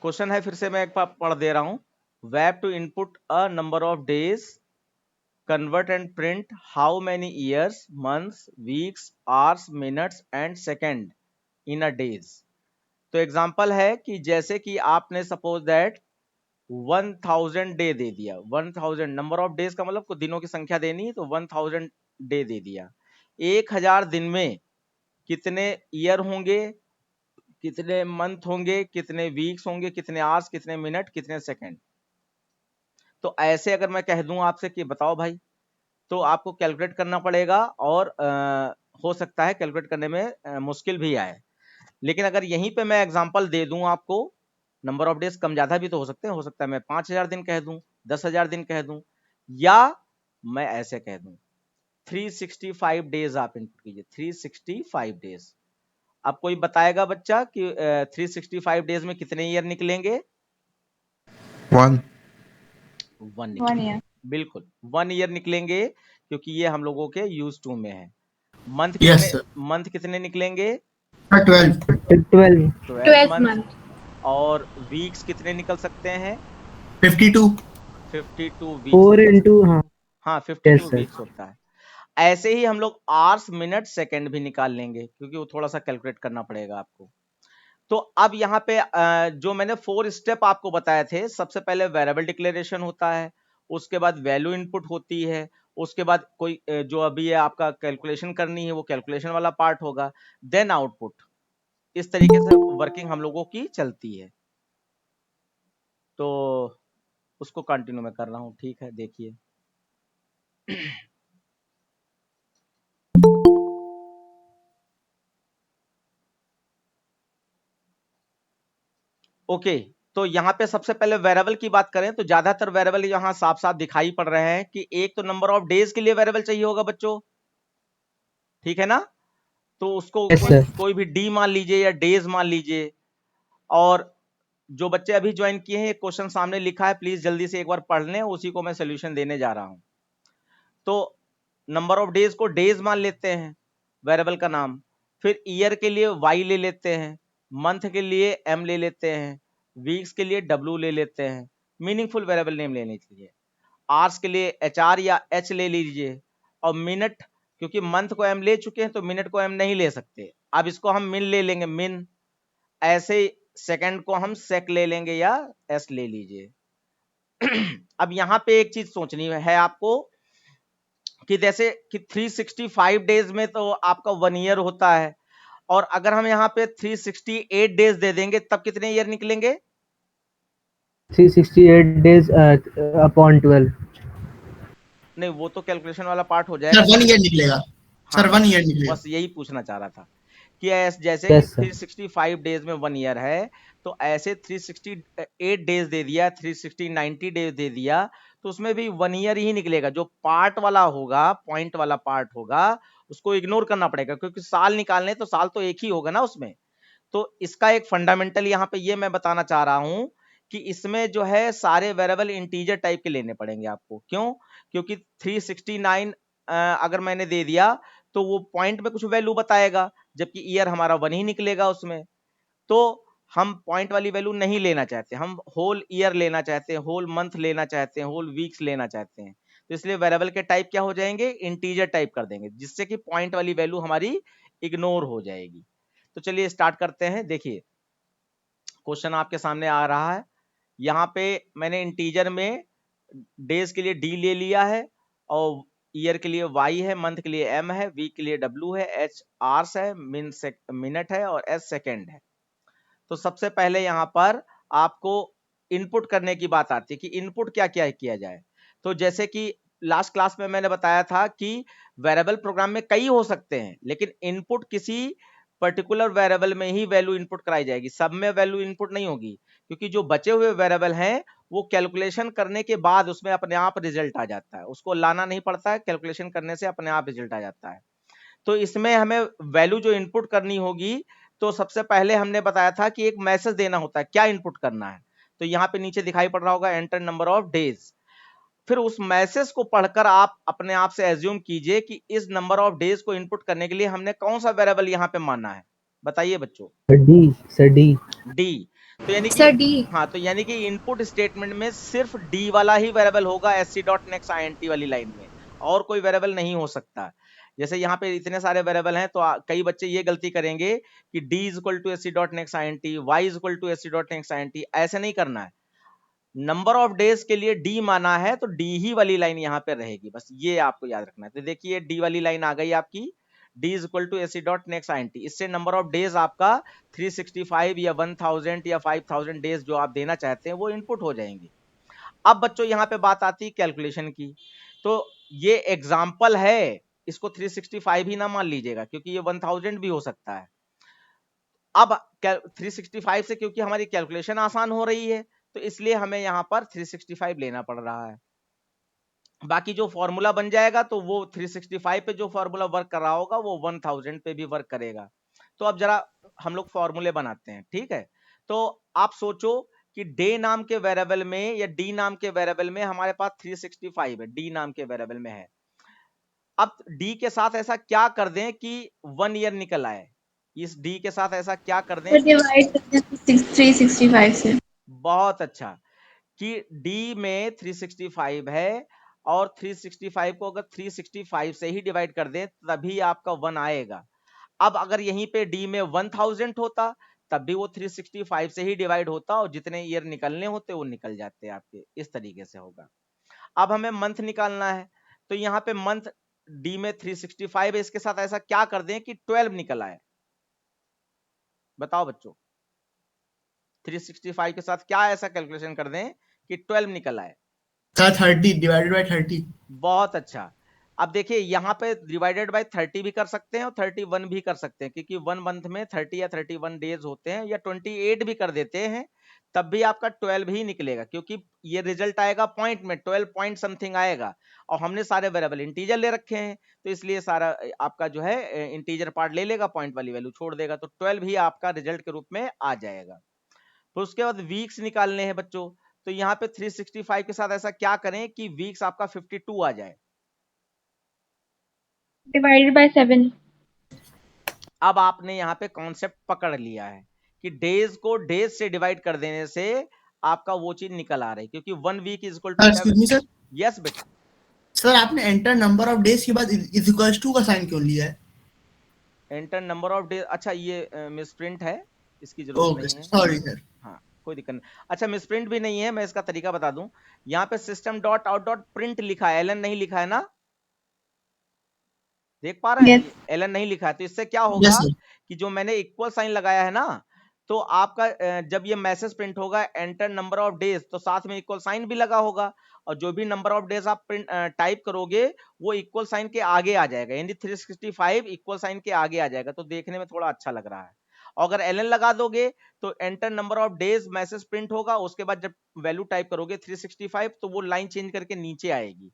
Question है, फिर से मैं एक बार पढ़ दे रहा हूं। We have to input a number of days, convert and print how many years, months, weeks, hours, minutes and second in a days। तो एग्जांपल है कि जैसे कि आपने सपोज दैट 1000 डे दे दिया, 1000 नंबर ऑफ डेज का मतलब कुछ दिनों की संख्या देनी है, तो 1000 डे दे दिया। 1000 दिन में कितने ईयर होंगे, कितने मंथ होंगे, कितने वीक्स होंगे, कितने आवर्स, कितने मिनट, कितने सेकंड। तो ऐसे अगर मैं कह दूं आपसे कि बताओ भाई, तो आपको कैलकुलेट करना पड़ेगा और हो सकता है कैलकुलेट करने में मुश्किल भी आए। लेकिन अगर यहीं पे मैं एग्जांपल दे दूं आपको, नंबर ऑफ डेज कम ज्यादा भी तो हो सकता है मैं 5000 दिन कह दूं, 10,000 दिन कह दूं, या मैं ऐसे कह दूं 365 डेज आप इनपुट कीजिए, 365 डेज। अब कोई बताएगा बच्चा कि 365 डेज में कितने ईयर निकलेंगे? 1 1 निकलेंगे, बिल्कुल 1 ईयर निकलेंगे, क्योंकि ये हम लोगों के यूज टू में है। मंथ yes कितने, sir मंथ कितने निकलेंगे? 12 12 12 मंथ। month, और वीक्स कितने निकल सकते हैं? 52 52 वीक्स 4 निकल into सकते हैं। हाँ हाँ, yes 52 sir वीक्स होता है। ऐसे ही हम लोग आवर्स, मिनट, सेकंड भी निकाल लेंगे, क्योंकि वो थोड़ा सा कैलकुलेट करना पड़ेगा आपको। तो अब यहाँ पे जो मैंने 4 स्टेप आपको बताए थे, सबसे पहले वेरिएबल डिक्लेरेशन होता है, उसके बाद वैल्यू इनपुट होती है, उसके बाद कोई जो अभी आपका कैलकुलेशन करनी है वो कैलकुलेशन वाला पार्ट होगा, देन आउटपुट। इस तरीके से वर्किंग हम लोगों की चलती है। तो उसको कंटिन्यू में कर रहा हूं, ठीक है, देखिए। ओके, तो यहाँ पे सबसे पहले वेरिएबल की बात करें तो ज्यादातर वेरिएबल यहाँ साफ साफ दिखाई पड़ रहे हैं कि एक तो नंबर ऑफ डेज के लिए वेरिएबल चाहिए होगा बच्चों, ठीक है ना? तो उसको yes sir कोई भी डी मान लीजिए या डेज मान लीजिए। और जो बच्चे अभी ज्वाइन किए हैं, एक क्वेश्चन सामने लिखा है, प्लीज जल्दी से एक बार पढ़ लें, उसी को मैं सोल्यूशन देने जा रहा हूं। तो नंबर ऑफ डेज को डेज मान लेते हैं वेरिएबल का नाम, फिर ईयर के लिए वाई ले लेते हैं, मंथ के लिए एम ले लेते हैं, वीक्स के लिए डब्ल्यू ले लेते हैं, मीनिंगफुल वेरिएबल नेम लेने के लिए, आवर्स के लिए एच आर या एच ले लीजिए, और मिनट, क्योंकि मंथ को एम ले चुके हैं तो मिनट को एम नहीं ले सकते, अब इसको हम मिन ले लेंगे, मिन। ऐसे सेकंड को हम सेक ले लेंगे या एस ले लीजिए। अब यहां पे एक चीज सोचनी है आपको कि जैसे कि 365 डेज में तो आपका 1 ईयर होता है, और अगर हम यहाँ पे 368 डेज दे देंगे तब कितने ईयर निकलेंगे? 368 days upon 12 नहीं, वो तो कैलकुलेशन वाला पार्ट हो सर जाएगा। 1 ईयर निकलेगा हाँ, सर 1 ईयर निकलेगा बस यही पूछना चाह रहा था कि जैसे कि yes sir 365 डेज में 1 ईयर है, तो ऐसे 368 डेज दे दिया, 90 डेज दे दिया, तो उसमें भी 1 ईयर ही निकलेगा। जो पार्ट वाला होगा, पॉइंट वाला पार्ट होगा, उसको इग्नोर करना पड़ेगा, क्योंकि साल निकालने तो साल तो एक ही होगा ना उसमें। तो इसका एक फंडामेंटल यहाँ पे ये मैं बताना चाह रहा हूं कि इसमें जो है सारे वेरिएबल इंटीजर टाइप के लेने पड़ेंगे आपको। क्यों? क्योंकि 369 अगर मैंने दे दिया तो वो पॉइंट में कुछ वैल्यू बताएगा, जबकि ईयर हमारा 1 ही निकलेगा उसमें। तो हम पॉइंट वाली वैल्यू नहीं लेना चाहते, हम होल ईयर लेना चाहते हैं, होल मंथ लेना चाहते हैं, होल वीक्स लेना चाहते हैं। तो इसलिए वेरिएबल के टाइप क्या हो जाएंगे? इंटीजर टाइप कर देंगे, जिससे कि पॉइंट वाली वैल्यू हमारी इग्नोर हो जाएगी। तो चलिए स्टार्ट करते हैं। देखिए, क्वेश्चन आपके सामने आ रहा है। यहाँ पे मैंने इंटीजर में डेज के लिए डी ले लिया है, और ईयर के लिए वाई है, मंथ के लिए एम है, वीक के लिए डब्ल्यू है, एच आवर्स है, मिनट है, और एस सेकेंड है। तो सबसे पहले यहाँ पर आपको इनपुट करने की बात आती है कि इनपुट क्या क्या किया जाए। तो जैसे कि लास्ट क्लास में मैंने बताया था कि वेरिएबल प्रोग्राम में कई हो सकते हैं, लेकिन इनपुट किसी पर्टिकुलर वेरिएबल में ही वैल्यू इनपुट कराई जाएगी, सब में वैल्यू इनपुट नहीं होगी, क्योंकि जो बचे हुए वेरिएबल हैं वो कैलकुलेशन करने के बाद उसमें अपने आप रिजल्ट आ जाता है, उसको लाना नहीं पड़ता है, कैलकुलेशन करने से अपने आप रिजल्ट आ जाता है। तो इसमें हमें वैल्यू जो इनपुट करनी होगी, तो सबसे पहले हमने बताया था कि एक मैसेज देना होता है, क्या इनपुट करना है। तो यहाँ पे नीचे दिखाई पड़ रहा होगा एंटर नंबर ऑफ डेज। फिर उस मैसेज को पढ़कर आप अपने आप से एज्यूम कीजिए कि इस नंबर ऑफ डेज को इनपुट करने के लिए हमने कौन सा वेरिएबल यहाँ पे माना है, बताइए बच्चों। sir D D. तो यानी कि सर डी। हाँ, तो यानी कि इनपुट स्टेटमेंट में सिर्फ डी वाला ही वेरिएबल होगा एससी डॉट नेक्स्ट आईएनटी वाली लाइन में, और कोई वेरिएबल नहीं हो सकता। जैसे यहाँ पे इतने सारे वेरिएबल हैं, तो कई बच्चे ये गलती करेंगे कि D is equal to SC dot next INT, Y is equal to SC dot next INT, ऐसे नहीं करना है। नंबर ऑफ डेज के लिए डी माना है तो डी ही वाली लाइन यहाँ पे रहेगी, बस ये आपको याद रखना है। तो देखिए डी वाली लाइन आ गई आपकी, D is equal to SC dot next INT. इससे नंबर ऑफ डेज आपका 365 या 1000 या 5000 डेज जो आप देना चाहते हैं वो इनपुट हो जाएंगे। अब बच्चों यहाँ पे बात आती है कैलकुलेशन की। तो ये एग्जाम्पल है, इसको 365 ही ना मान लीजिएगा, क्योंकि ये 1000 भी हो सकता है। अब 365 से क्योंकि हमारी कैलकुलेशन आसान हो रही है, तो इसलिए हमें यहां पर 365 लेना पड़ रहा है। बाकी जो फॉर्मूला बन जाएगा तो वो 365 पे जो फॉर्मूला वर्क कर रहा होगा वो 1000 पे भी वर्क करेगा। तो अब जरा हम लोग फॉर्मूले बनाते हैं, ठीक है। तो आप सोचो कि डे नाम के वेरिएबल में या डी नाम के वेरिएबल में हमारे पास 365 है, डी नाम के वेरिएबल में है। अब डी के साथ ऐसा क्या कर दें कि 1 ईयर निकल आए, इस डी के साथ ऐसा क्या कर दें, डिवाइड करते हैं 365 से। बहुत अच्छा, कि डी में 365 है और 365 को अगर 365 से ही डिवाइड कर दें तभी आपका 1 आएगा। अब अगर यहीं पे डी में 1000 होता तब भी वो 365 से ही डिवाइड होता और जितने ईयर निकलने होते वो निकल जाते आपके, इस तरीके से होगा। अब हमें मंथ निकालना है, तो यहाँ पे मंथ डी में 365 है, इसके साथ ऐसा क्या कर दें कि 12 निकल आए। बताओ बच्चों, 365 के साथ क्या ऐसा कैलकुलेशन कर दें कि 12 निकल आए। 30 डिवाइडेड बाय 30। बहुत अच्छा। अब देखिए यहाँ पे डिवाइडेड बाय 30 भी कर सकते हैं और 31 भी कर सकते हैं, क्योंकि 1 मंथ में 30 या 31 डेज होते हैं, या 28 भी कर देते हैं तब भी आपका 12 ही निकलेगा, क्योंकि ये रिजल्ट आएगा पॉइंट में, 12 पॉइंट समथिंग आएगा, और हमने सारे वेरिएबल इंटीजर ले रखे हैं, तो इसलिए सारा आपका जो है इंटीजर पार्ट ले लेगा, पॉइंट वाली वैल्यू छोड़ देगा, तो 12 ही आपका रिजल्ट के रूप में आ जाएगा। तो उसके बाद वीक्स निकालने हैं बच्चों, तो यहाँ पे 365 के साथ ऐसा क्या करें कि वीक्स आपका 52 आ जाए। Divided by 7। अब आपने यहाँ पे कॉन्सेप्ट पकड़ लिया है कि डेज को डेज से डिवाइड कर देने से आपका वो चीज निकल आ रही है, क्योंकि 1 week is equal to excuse me sir. Yes बेटा। सर आपने एंटर नंबर ऑफ डेज के बाद इज इक्वल्स टू का साइन क्यों लिया है? एंटर नंबर ऑफ डेज, अच्छा ये मिसप्रिंट है, इसकी जरूरत ओके नहीं है। Sorry sir. हाँ कोई दिक्कत नहीं। अच्छा मिसप्रिंट भी नहीं है, मैं इसका तरीका बता दूं। यहाँ पे system dot out dot print लिखा है, एलन नहीं लिखा है ना, देख पा रहे हैं? Yes. एलन नहीं लिखा है, तो इससे क्या होगा यस सर। कि जो मैंने इक्वल साइन लगाया है ना, तो आपका जब ये मैसेज प्रिंट होगा एंटर नंबर ऑफ डेज, तो साथ में इक्वल साइन भी लगा होगा, और जो भी नंबर ऑफ डेज आप प्रिंट टाइप करोगे वो इक्वल साइन के आगे आ जाएगा, यानी 365 इक्वल साइन के आगे आ जाएगा, तो देखने में थोड़ा अच्छा लग रहा है। और अगर एलन लगा दोगे तो enter number of days message print होगा, उसके बाद जब वैल्यू टाइप करोगे 365 तो वो लाइन चेंज करके नीचे आएगी,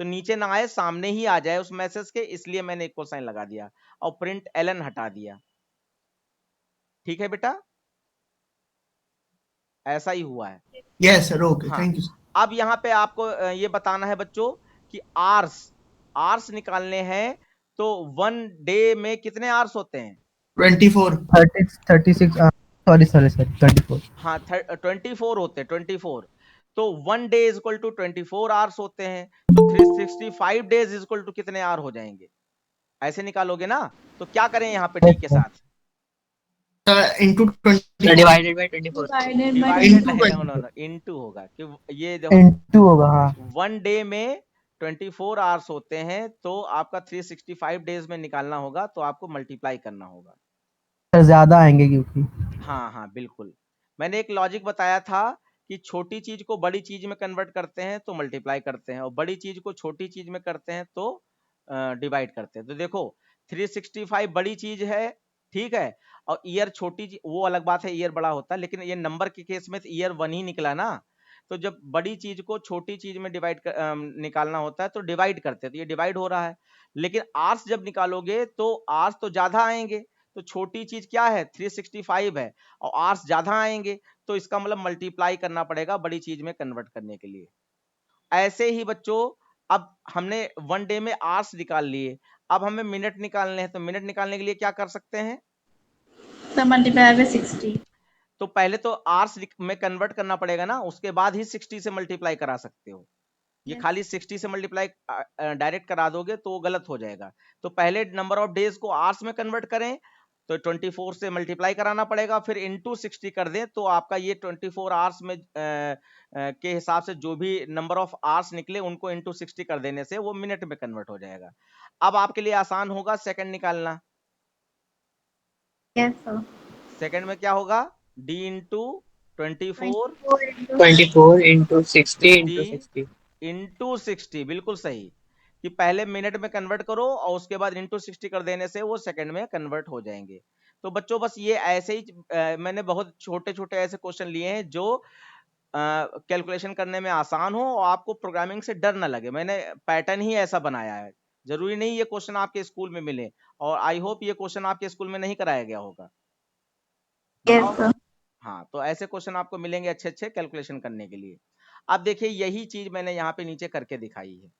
तो नीचे ना आए सामने ही आ जाए उस मैसेज के, इसलिए मैंने इक्वल साइन लगा दिया और प्रिंट एलन हटा दिया। ठीक है बेटा, ऐसा ही हुआ है। यस सर ओके हाँ, थैंक यू। अब यहाँ पे आपको ये बताना है बच्चों कि आर्स आर्स निकालने हैं, तो 1 डे में कितने आर्स होते हैं? 24। 36 सॉरी 24। हाँ 24 होते हैं, 24। तो 1 day is equal to 24 hours होते हैं, तो 365 डेज इज इक्वल टू कितने आवर हो जाएंगे? ऐसे निकालोगे ना, तो क्या करें यहाँ पे डी के साथ? Into 20 divided by 24 divided by divided into नहीं, नो इनटू होगा, कि ये देखो इनटू होगा। हाँ 1 डे में 24 आवर्स होते हैं, तो आपका 365 डेज में निकालना होगा, तो आपको मल्टीप्लाई करना होगा। सर ज्यादा आएंगे क्योंकि हाँ हाँ बिल्कुल, मैंने एक लॉजिक बताया था कि छोटी चीज को बड़ी चीज में कन्वर्ट करते हैं तो मल्टीप्लाई करते हैं, और बड़ी चीज को छोटी चीज में करते हैं तो डिवाइड करते हैं। तो देखो 365 बड़ी चीज है, ठीक है, और ईयर छोटी चीज, वो अलग बात है, ईयर बड़ा होता है, लेकिन ये नंबर के केस में ईयर 1 ही निकला ना, तो जब बड़ी चीज को छोटी चीज में निकालना होता है तो डिवाइड करते हैं, तो ये डिवाइड हो रहा है। लेकिन आर्स जब निकालोगे तो आर्स तो ज्यादा आएंगे, तो छोटी चीज क्या है 365 है, और आर्स ज्यादा आएंगे, तो इसका मतलब मल्टीप्लाई करना पड़ेगा बड़ी चीज में कन्वर्ट करने के लिए। ऐसे ही बच्चों, अब हमने 1 डे में आवर्स निकाल लिए, अब हमें मिनट निकालने हैं, तो मिनट निकालने के लिए क्या कर सकते हैं? तो मल्टीप्लाई बाय 60। तो पहले तो आवर्स में कन्वर्ट करना पड़ेगा ना, उसके बाद ही 60 से मल्टीप्लाई करा सकते हो। ये Yes. खाली 60 से मल्टीप्लाई डायरेक्ट करा दोगे तो वो गलत हो जाएगा। तो पहले नंबर ऑफ डेज को आवर्स में कन्वर्ट करें, तो 24 से मल्टीप्लाई कराना पड़ेगा, फिर इनटू 60 कर दें, तो आपका ये 24 आवर्स में के हिसाब से जो भी नंबर ऑफ आवर्स निकले उनको इनटू 60 कर देने से वो मिनट में कन्वर्ट हो जाएगा। अब आपके लिए आसान होगा सेकंड निकालना। Yes, sir. सेकंड में क्या होगा, d into 24 24 into 60 into 60 60. Into 60, बिल्कुल सही, कि पहले मिनट में कन्वर्ट करो और उसके बाद इंटू 60 कर देने से वो सेकंड में कन्वर्ट हो जाएंगे। तो बच्चों बस ये ऐसे ही मैंने बहुत छोटे छोटे ऐसे क्वेश्चन लिए हैं जो कैलकुलेशन करने में आसान हो और आपको प्रोग्रामिंग से डर ना लगे। मैंने पैटर्न ही ऐसा बनाया है, जरूरी नहीं ये क्वेश्चन आपके स्कूल में मिले, और आई होप ये क्वेश्चन आपके स्कूल में नहीं कराया गया होगा। Yes, sir. हाँ, तो ऐसे क्वेश्चन आपको मिलेंगे अच्छे अच्छे कैलकुलेशन करने के लिए। अब देखिए यही चीज मैंने यहाँ पे नीचे करके दिखाई है।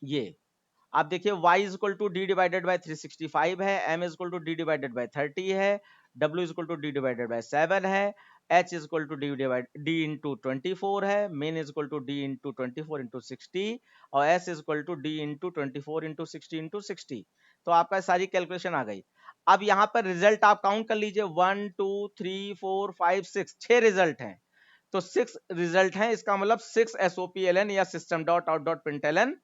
ये आप देखिए y is equal to D divided by 365 है, m is equal to D divided by 30 है, w is equal to D divided by 7 है, h is equal to D into 24 है, min is equal to D into 24 into 60 और s is equal to D into 24 into 60 into 60। तो आपका सारी calculation आ गई। अब यहाँ पर रिजल्ट आप काउंट कर लीजिए, 1 2 3 4 5 6, 6 रिजल्ट हैं। तो 6 रिजल्ट हैं, इसका मतलब 6 SOPLN या system dot out dot println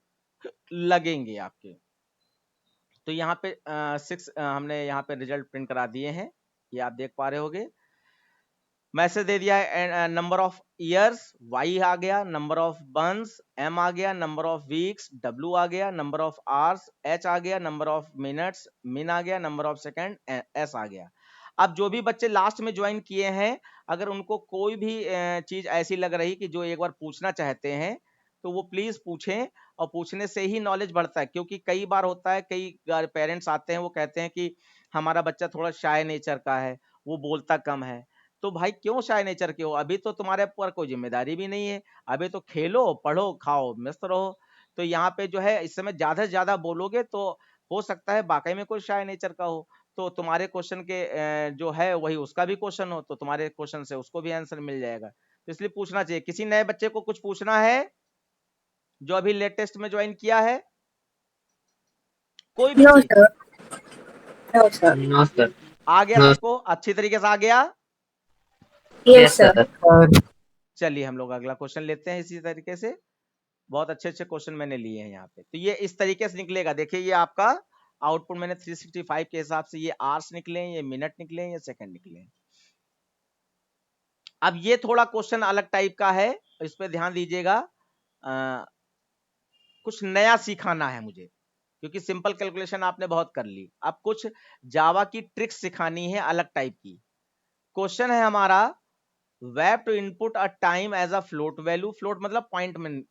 लगेंगे आपके। तो यहाँ पे 6 हमने यहाँ पे रिजल्ट प्रिंट करा दिए हैं, ये आप देख पा रहे होगे। मैसेज दे दिया है, नंबर ऑफ ईयर्स y आ गया, नंबर ऑफ मंथ्स m आ गया, नंबर ऑफ वीक्स w आ गया, नंबर ऑफ आवर्स h आ गया, नंबर ऑफ मिनट्स min आ गया, नंबर ऑफ सेकंड s आ गया। अब जो भी बच्चे लास्ट में ज्वाइन किए हैं, अगर उनको कोई भी चीज ऐसी लग रही कि जो एक बार पूछना चाहते हैं तो वो प्लीज पूछें, और पूछने से ही नॉलेज बढ़ता है। क्योंकि कई बार होता है, कई पेरेंट्स आते हैं वो कहते हैं कि हमारा बच्चा थोड़ा शाय नेचर का है, वो बोलता कम है। तो भाई क्यों शाय नेचर के हो, अभी तो तुम्हारे ऊपर कोई जिम्मेदारी भी नहीं है, अभी तो खेलो पढ़ो खाओ मस्त रहो। तो यहाँ पे जो है इस समय ज्यादा से ज्यादा बोलोगे तो हो सकता है वाकई में कोई शाय नेचर का हो, तो तुम्हारे क्वेश्चन के जो है वही उसका भी क्वेश्चन हो, तो तुम्हारे क्वेश्चन से उसको भी आंसर मिल जाएगा। तो इसलिए पूछना चाहिए। किसी नए बच्चे को कुछ पूछना है जो अभी लेटेस्ट में ज्वाइन किया है, कोई भी No, चीज sir. No, sir. No, sir. आ गया No. सबको अच्छी तरीके से आ गया? Yes, sir. चलिए हम लोग अगला क्वेश्चन लेते हैं इसी तरीके से। बहुत अच्छे अच्छे क्वेश्चन मैंने लिए हैं यहाँ पे। तो ये इस तरीके से निकलेगा, देखिए ये आपका आउटपुट मैंने 365 के हिसाब से, ये आवर्स निकले, ये मिनट निकले, ये सेकंड निकले। अब ये थोड़ा क्वेश्चन अलग टाइप का है, इस पे ध्यान दीजिएगा। कुछ नया सिखाना है मुझे, क्योंकि सिंपल कैलकुलेशन आपने बहुत कर ली। अब कुछ जावा की ट्रिक्स सिखानी है अलग टाइप की। क्वेश्चन है हमारा, we have to input a time as a float value. Float मतलब पॉइंट में,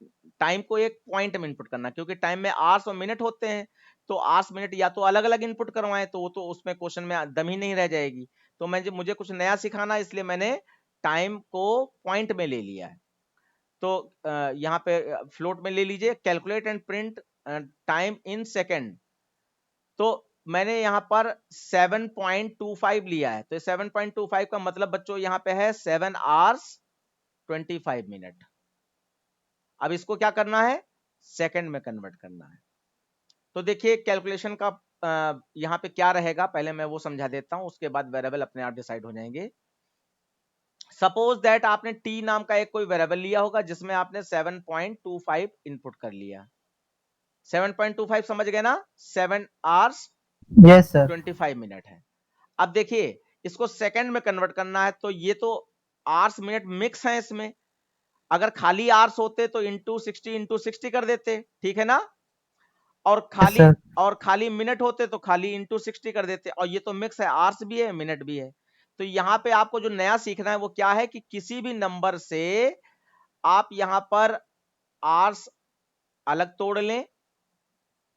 टाइम को एक पॉइंट में इनपुट करना, क्योंकि टाइम में आवर्स और मिनट होते हैं, तो आवर्स मिनट या तो अलग अलग इनपुट करवाएं तो वो तो उसमें क्वेश्चन में दम ही नहीं रह जाएगी। तो मुझे कुछ नया सिखाना, इसलिए मैंने टाइम को पॉइंट में ले लिया है। तो यहाँ पे फ्लोट में ले लीजिए, calculate and print time in second. तो मैंने यहाँ पर 7.25 लिया है, तो 7.25 का मतलब बच्चों यहाँ पे है 7 आवर्स 25 मिनट। अब इसको क्या करना है, सेकंड में कन्वर्ट करना है। तो देखिए कैलकुलेशन का यहाँ पे क्या रहेगा, पहले मैं वो समझा देता हूं, उसके बाद वेरिएबल अपने आप डिसाइड हो जाएंगे। सपोज दैट आपने t नाम का एक कोई वेरिएबल लिया होगा जिसमें आपने 7.25 इनपुट कर लिया। 7.25 समझ गए ना, 7 आवर्स Yes, sir. 25 मिनट है। अब देखिए इसको सेकंड में कन्वर्ट करना है, तो ये तो आवर्स मिनट मिक्स है इसमें। अगर खाली आवर्स होते तो इंटू 60 कर देते, ठीक है ना, और खाली sir. और खाली मिनट होते तो खाली इंटू 60 कर देते, और ये तो मिक्स है, आवर्स भी है मिनट भी है। तो यहाँ पे आपको जो नया सीखना है वो क्या है कि किसी भी नंबर से आप यहाँ पर आवर्स अलग तोड़ लें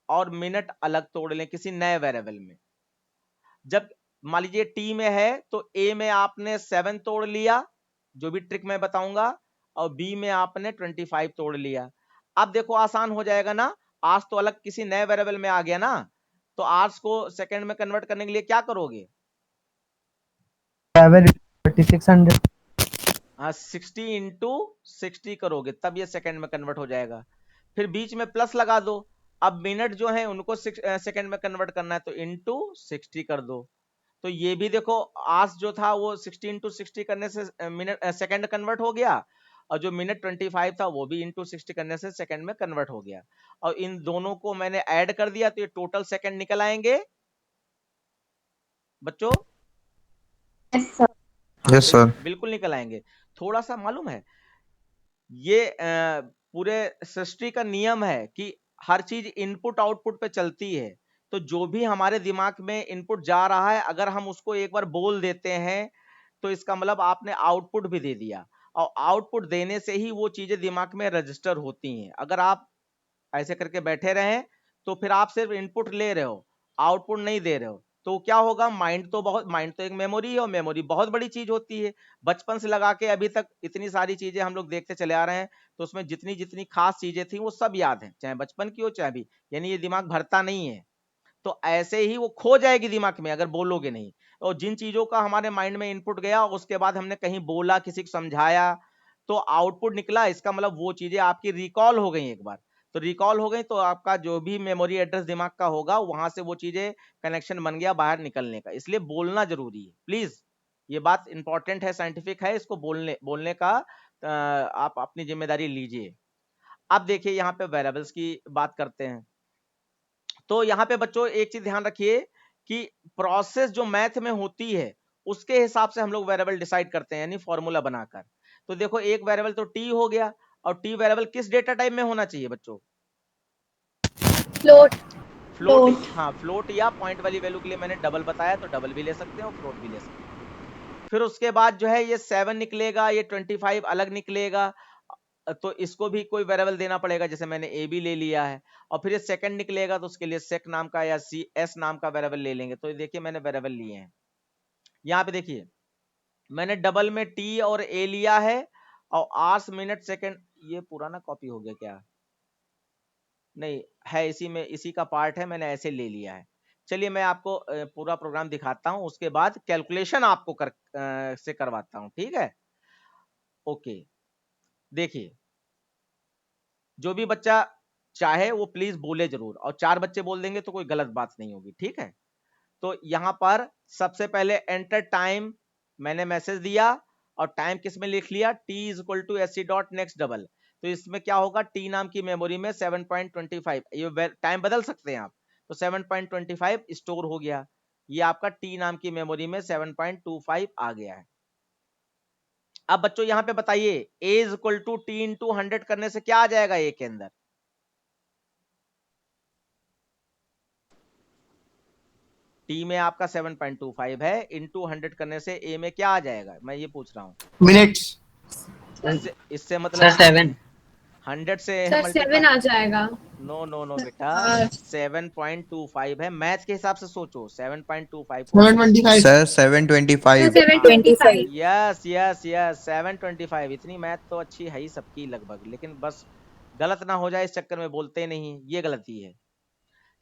और मिनट अलग तोड़ लें किसी नए वेरिएबल में। जब मान लीजिए टी में है तो ए में आपने 7 तोड़ लिया, जो भी ट्रिक मैं बताऊंगा, और बी में आपने 25 तोड़ लिया। अब देखो आसान हो जाएगा ना, आज तो अलग किसी नए वेरिएबल में आ गया ना, तो आवर्स को सेकंड में कन्वर्ट करने के लिए क्या करोगे, 3600। हाँ 60 इंटू 60 करोगे तब ये सेकंड में कन्वर्ट हो जाएगा। फिर बीच में प्लस लगा दो। अब मिनट जो है उनको सेकंड में कन्वर्ट करना है तो इंटू 60 कर दो। तो ये भी देखो आस जो था वो 60 इंटू 60 करने से मिनट सेकंड कन्वर्ट हो गया, और जो मिनट 25 था वो भी इंटू 60 करने से सेकंड में कन्वर्ट हो गया। और इन दोनों को मैंने ऐड कर दिया तो ये टोटल सेकंड निकल आएंगे बच्चों। Yes, sir. हाँ यस सर। बिल्कुल निकल आएंगे। थोड़ा सा मालूम है ये पूरे सृष्टि का नियम है कि हर चीज इनपुट आउटपुट पे चलती है। तो जो भी हमारे दिमाग में इनपुट जा रहा है अगर हम उसको एक बार बोल देते हैं तो इसका मतलब आपने आउटपुट भी दे दिया, और आउटपुट देने से ही वो चीजें दिमाग में रजिस्टर होती हैं। अगर आप ऐसे करके बैठे रहे तो फिर आप सिर्फ इनपुट ले रहे हो, आउटपुट नहीं दे रहे हो, तो क्या होगा? माइंड तो एक मेमोरी है, और मेमोरी बहुत बड़ी चीज होती है। बचपन से लगा के अभी तक इतनी सारी चीजें हम लोग देखते चले आ रहे हैं, तो उसमें जितनी जितनी खास चीजें थी वो सब याद है, चाहे बचपन की हो चाहे भी, यानी ये दिमाग भरता नहीं है। तो ऐसे ही वो खो जाएगी दिमाग में अगर बोलोगे नहीं। और जिन चीजों का हमारे माइंड में इनपुट गया उसके बाद हमने कहीं बोला, किसी को समझाया, तो आउटपुट निकला, इसका मतलब वो चीजें आपकी रिकॉल हो गई एक बार। तो रिकॉल हो गई तो आपका जो भी मेमोरी एड्रेस दिमाग का होगा वहां से वो चीजें कनेक्शन बन गया बाहर निकलने का। इसलिए बोलना जरूरी है प्लीज, ये बात इंपॉर्टेंट है, साइंटिफिक है, इसको बोलने का आप अपनी जिम्मेदारी लीजिए। अब देखिए यहाँ पे वेरिएबल्स की बात करते हैं। तो यहाँ पे बच्चों एक चीज ध्यान रखिए कि प्रोसेस जो मैथ में होती है उसके हिसाब से हम लोग वेरिएबल डिसाइड करते हैं, यानी फॉर्मूला बनाकर। तो देखो एक वेरिएबल तो टी हो गया, और टी वेरिएबल किस डेटा टाइप में होना चाहिए बच्चों? Float. फ्लोट। Float. हाँ फ्लोट या पॉइंट वाली वैल्यू के लिए मैंने डबल बताया, तो डबल भी ले सकते हैं और फ्लोट भी ले सकते हैं। फिर उसके बाद जो है ये 7 निकलेगा, ये 25 अलग निकलेगा, तो इसको भी कोई वेरिएबल देना पड़ेगा, जैसे मैंने ए बी ले लिया है। और फिर ये सेकंड निकलेगा तो उसके लिए सेक नाम का या सी एस नाम का वेरिएबल ले लेंगे। तो देखिए मैंने वेरिएबल लिए हैं। यहाँ पे देखिए मैंने डबल में टी और ए लिया है, और आवर्स मिनट सेकंड, ये पुराना कॉपी हो गया क्या? नहीं है, इसी में इसी का पार्ट है, मैंने ऐसे ले लिया है। चलिए मैं आपको पूरा प्रोग्राम दिखाता हूं, उसके बाद कैलकुलेशन आपको से करवाता हूं, ठीक है? ओके देखिए, जो भी बच्चा चाहे वो प्लीज बोले जरूर, और 4 बच्चे बोल देंगे तो कोई गलत बात नहीं होगी, ठीक है? तो यहां पर सबसे पहले एंटर टाइम मैंने मैसेज दिया, और टाइम किस में लिख लिया? T is equal to S C dot next double. तो इसमें क्या होगा? टी नाम की मेमोरी में 7.25, ये टाइम बदल सकते हैं आप, तो 7.25 स्टोर हो गया। ये आपका टी नाम की मेमोरी में 7.25 आ गया है। अब बच्चों यहां पे बताइए a is equal to T into 100 करने से क्या आ जाएगा a के अंदर? टी में आपका 7.25 है, इंटू 100 करने से a में क्या आ जाएगा, मैं ये पूछ रहा हूँ। मिनट्स। इससे सर मतलब 7। 100 से सर मल्टीप्लाई, 7 आ जाएगा। नो बेटा, और 7.25 है, मैथ के हिसाब से सोचो, 7.25 को 725। सर 725। 725। Yes yes yes 725। इतनी मैथ तो अच्छी है ही सबकी लगभग, लेकिन बस गलत ना हो जाए इस चक्कर में बोलते नहीं, ये गलती है।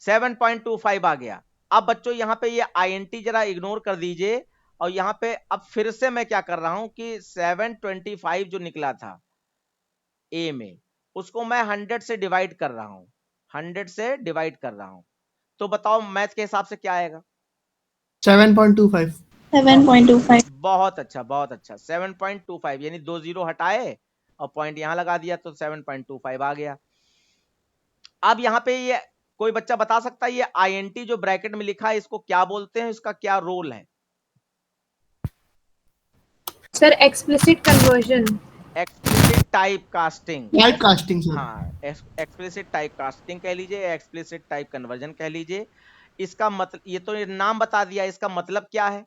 7.25 आ गया। अब बच्चों यहाँ पे ये आईएनटी जरा इग्नोर कर दीजिए, और यहाँ पे अब फिर से मैं क्या कर रहा हूं कि 725 जो निकला था ए में, उसको मैं 100 से डिवाइड कर रहा हूं, 100 से डिवाइड कर रहा हूं। तो बताओ मैथ के हिसाब से क्या आएगा? 7.25। 7.25. बहुत अच्छा बहुत अच्छा, 7.25, यानी 2 जीरो हटाए और पॉइंट यहां लगा दिया तो 7.25 आ गया। अब यहाँ पे ये कोई बच्चा बता सकता है ये आईएनटी जो ब्रैकेट में लिखा है इसको क्या बोलते हैं, इसका क्या रोल है? Sir explicit conversion. Explicit type casting. Type casting sir. हाँ एक्सप्लिसिट टाइप कास्टिंग कह लीजिए, एक्सप्लिसिट टाइप कन्वर्जन कह लीजिए। इसका मतलब, ये तो नाम बता दिया, इसका मतलब क्या है?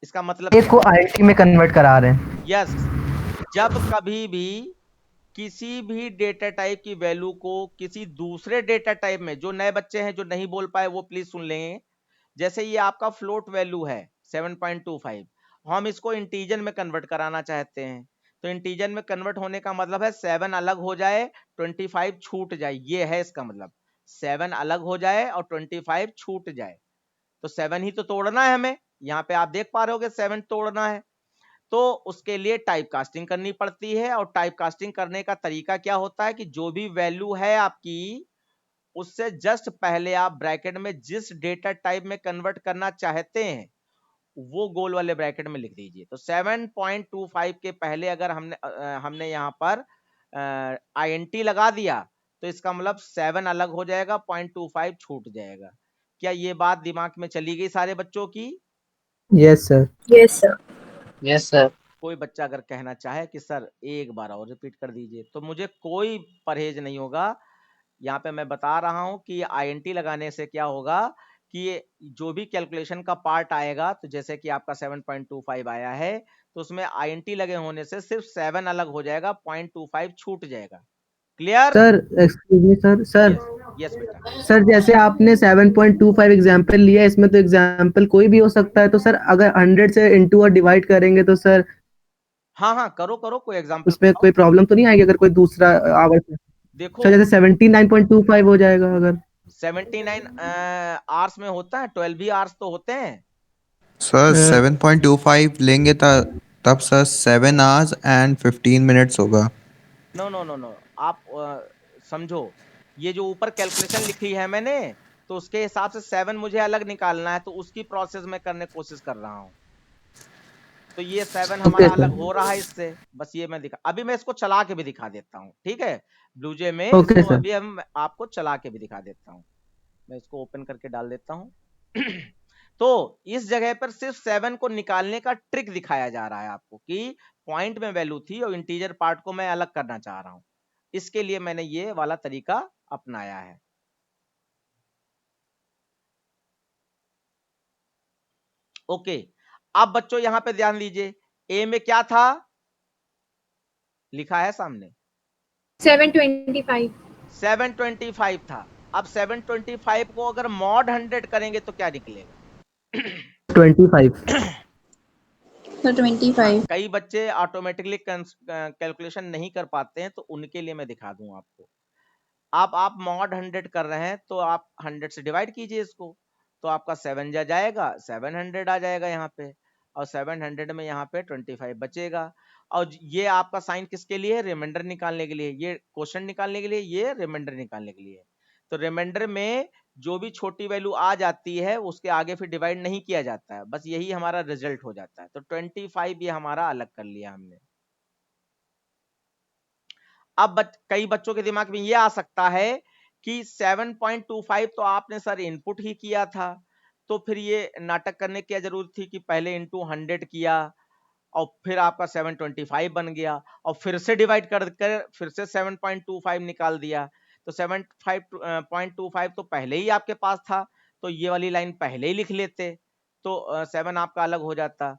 इसका मतलब इसको आईटी में कन्वर्ट करा रहे हैं। यस, जब कभी भी किसी भी डेटा टाइप की वैल्यू को किसी दूसरे डेटा टाइप में, जो नए बच्चे हैं जो नहीं बोल पाए वो प्लीज सुन लेंगे, जैसे ये आपका फ्लोट वैल्यू है 7.25, हम इसको इंटीजर में कन्वर्ट कराना चाहते हैं, तो इंटीजर में कन्वर्ट होने का मतलब है 7 अलग हो जाए 25 छूट जाए, ये है इसका मतलब, 7 अलग हो जाए और 25 छूट जाए। तो तो 7 ही तो तोड़ना है हमें, यहाँ पे आप देख पा रहे होगे 7 तोड़ना है, तो उसके लिए टाइप कास्टिंग करनी पड़ती है। और टाइप कास्टिंग करने का तरीका क्या होता है कि जो भी वैल्यू है आपकी, उससे जस्ट पहले आप ब्रैकेट में जिस डेटा टाइप में कन्वर्ट करना चाहते हैं वो गोल वाले ब्रैकेट में लिख दीजिए। तो 7.25 के पहले अगर हमने यहाँ पर INT लगा दिया तो इसका मतलब 7 अलग हो जाएगा, 0.25 छूट जाएगा। क्या ये बात दिमाग में चली गई सारे बच्चों की? Yes sir. Yes sir. Yes sir. कोई बच्चा अगर कहना चाहे कि सर एक बार और रिपीट कर दीजिए, तो मुझे कोई परहेज नहीं होगा। यहाँ पे मैं बता रहा हूं कि INT लगाने से क्या होगा कि ये जो भी कैलकुलेशन का पार्ट आएगा, तो जैसे कि आपका 7.25 आया है, तो उसमें INT लगे होने से सिर्फ 7 अलग हो जाएगा, 0.25 छूट जाएगा। Clear? Sir excuse me sir yes बेटा। सर जैसे आपने 7.25 एग्जाम्पल लिया, इसमें तो एग्जाम्पल कोई भी हो सकता है, तो सर अगर 100 से इंटू और डिवाइड करेंगे तो सर हाँ करो कोई एग्जाम्पल उसमें कोई प्रॉब्लम तो नहीं आएगी अगर कोई दूसरा आवर देखो। सर जैसे 79.25 हो जाएगा अगर 79 आवर्स में होता है, 12 भी आवर्स तो होते हैं सर 7.25 लेंगे तब सर 7 आवर्स एंड 15 मिनट्स होगा। नो आप समझो, ये जो ऊपर कैलकुलेशन लिखी है मैंने, तो उसके हिसाब से 7 मुझे अलग निकालना है, तो उसकी प्रोसेस में करने की कोशिश कर रहा हूं। तो ये 7 हमारा अलग हो रहा है इससे, बस ये मैं दिखा, अभी मैं इसको चला के भी दिखा देता हूँ, ठीक है? ब्लूजे में ओके इसको सर। अभी हम आपको चला के भी दिखा देता हूँ। मैं इसको ओपन करके डाल देता हूँ। तो इस जगह पर सिर्फ 7 को निकालने का ट्रिक दिखाया जा रहा है आपको कि पॉइंट में वैल्यू थी और इंटीजर पार्ट को मैं अलग करना चाह रहा हूं, इसके लिए मैंने ये वाला तरीका अपनाया है। ओके, अब बच्चों यहां पे ध्यान दीजिए, ए में क्या था लिखा है सामने? 725। 725 था। अब 725 को अगर मॉड 100 करेंगे तो क्या निकलेगा? 25 So 25. कई बच्चे ऑटोमेटिकली कैलकुलेशन नहीं कर पाते हैं, तो उनके लिए मैं दिखा दूं आपको। आप मॉड 100 कर रहे हैं तो आप 100 से डिवाइड कीजिए इसको, तो आपका 7 जाएगा, 700 आ जाएगा यहाँ पे, और 700 में यहाँ पे 25 बचेगा। और ये आपका साइन किसके लिए है? रिमाइंडर निकालने के लिए, ये क्वेश्चन निकालने के लिए, ये रिमाइंडर निकालने के लिए। तो रिमाइंडर में जो भी छोटी वैल्यू आ जाती है उसके आगे फिर डिवाइड नहीं किया जाता है, बस यही हमारा रिजल्ट हो जाता है। तो 25 ये हमारा अलग कर लिया हमने। अब कई बच्चों के दिमाग में ये आ सकता है कि 7.25 तो आपने सर इनपुट ही किया था, तो फिर ये नाटक करने की क्या जरूरत थी कि पहले इंटू 100 किया और फिर आपका 725 बन गया और फिर से डिवाइड कर फिर से 7.25 निकाल दिया। तो 7.25 तो पहले ही आपके पास था, तो ये वाली लाइन पहले ही लिख लेते, तो 7 आपका अलग हो जाता।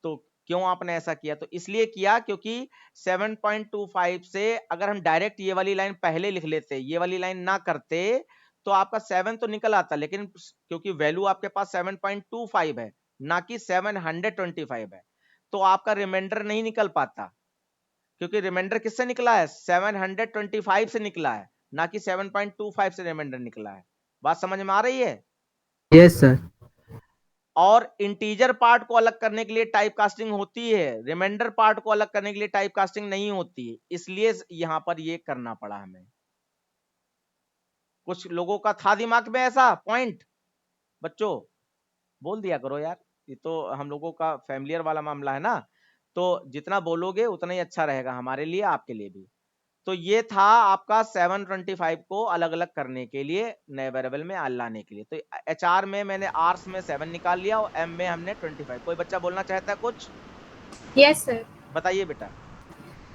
तो क्यों आपने ऐसा किया? तो इसलिए किया क्योंकि 7.25 से अगर हम डायरेक्ट ये वाली लाइन पहले लिख लेते, ये वाली लाइन ना करते, तो आपका 7 तो निकल आता, लेकिन क्योंकि वैल्यू आपके पास 7.25 है ना कि 725 है, तो आपका रिमाइंडर नहीं निकल पाता, क्योंकि रिमाइंडर किससे निकला है? 725 से निकला है, ना कि 7.25 से रिमाइंडर निकला है। बात समझ में आ रही है? Yes sir. और इंटीजर पार्ट को अलग करने के लिए टाइप कास्टिंग होती है, रिमाइंडर पार्ट को अलग करने के लिए टाइप कास्टिंग नहीं होती, इसलिए यहां पर ये करना पड़ा हमें। कुछ लोगों का था दिमाग में ऐसा पॉइंट, बच्चों बोल दिया करो यार, ये तो हम लोगों का फैमिलियर वाला मामला है ना, तो जितना बोलोगे उतना ही अच्छा रहेगा हमारे लिए, आपके लिए भी। तो ये था आपका 725 को अलग अलग करने के लिए, नए वेरिएबल में लाने के लिए। तो HR में मैंने आर्स में 7 निकाल लिया और M में हमने 25। कोई बच्चा बोलना चाहता है कुछ? Yes sir. बताइए बेटा।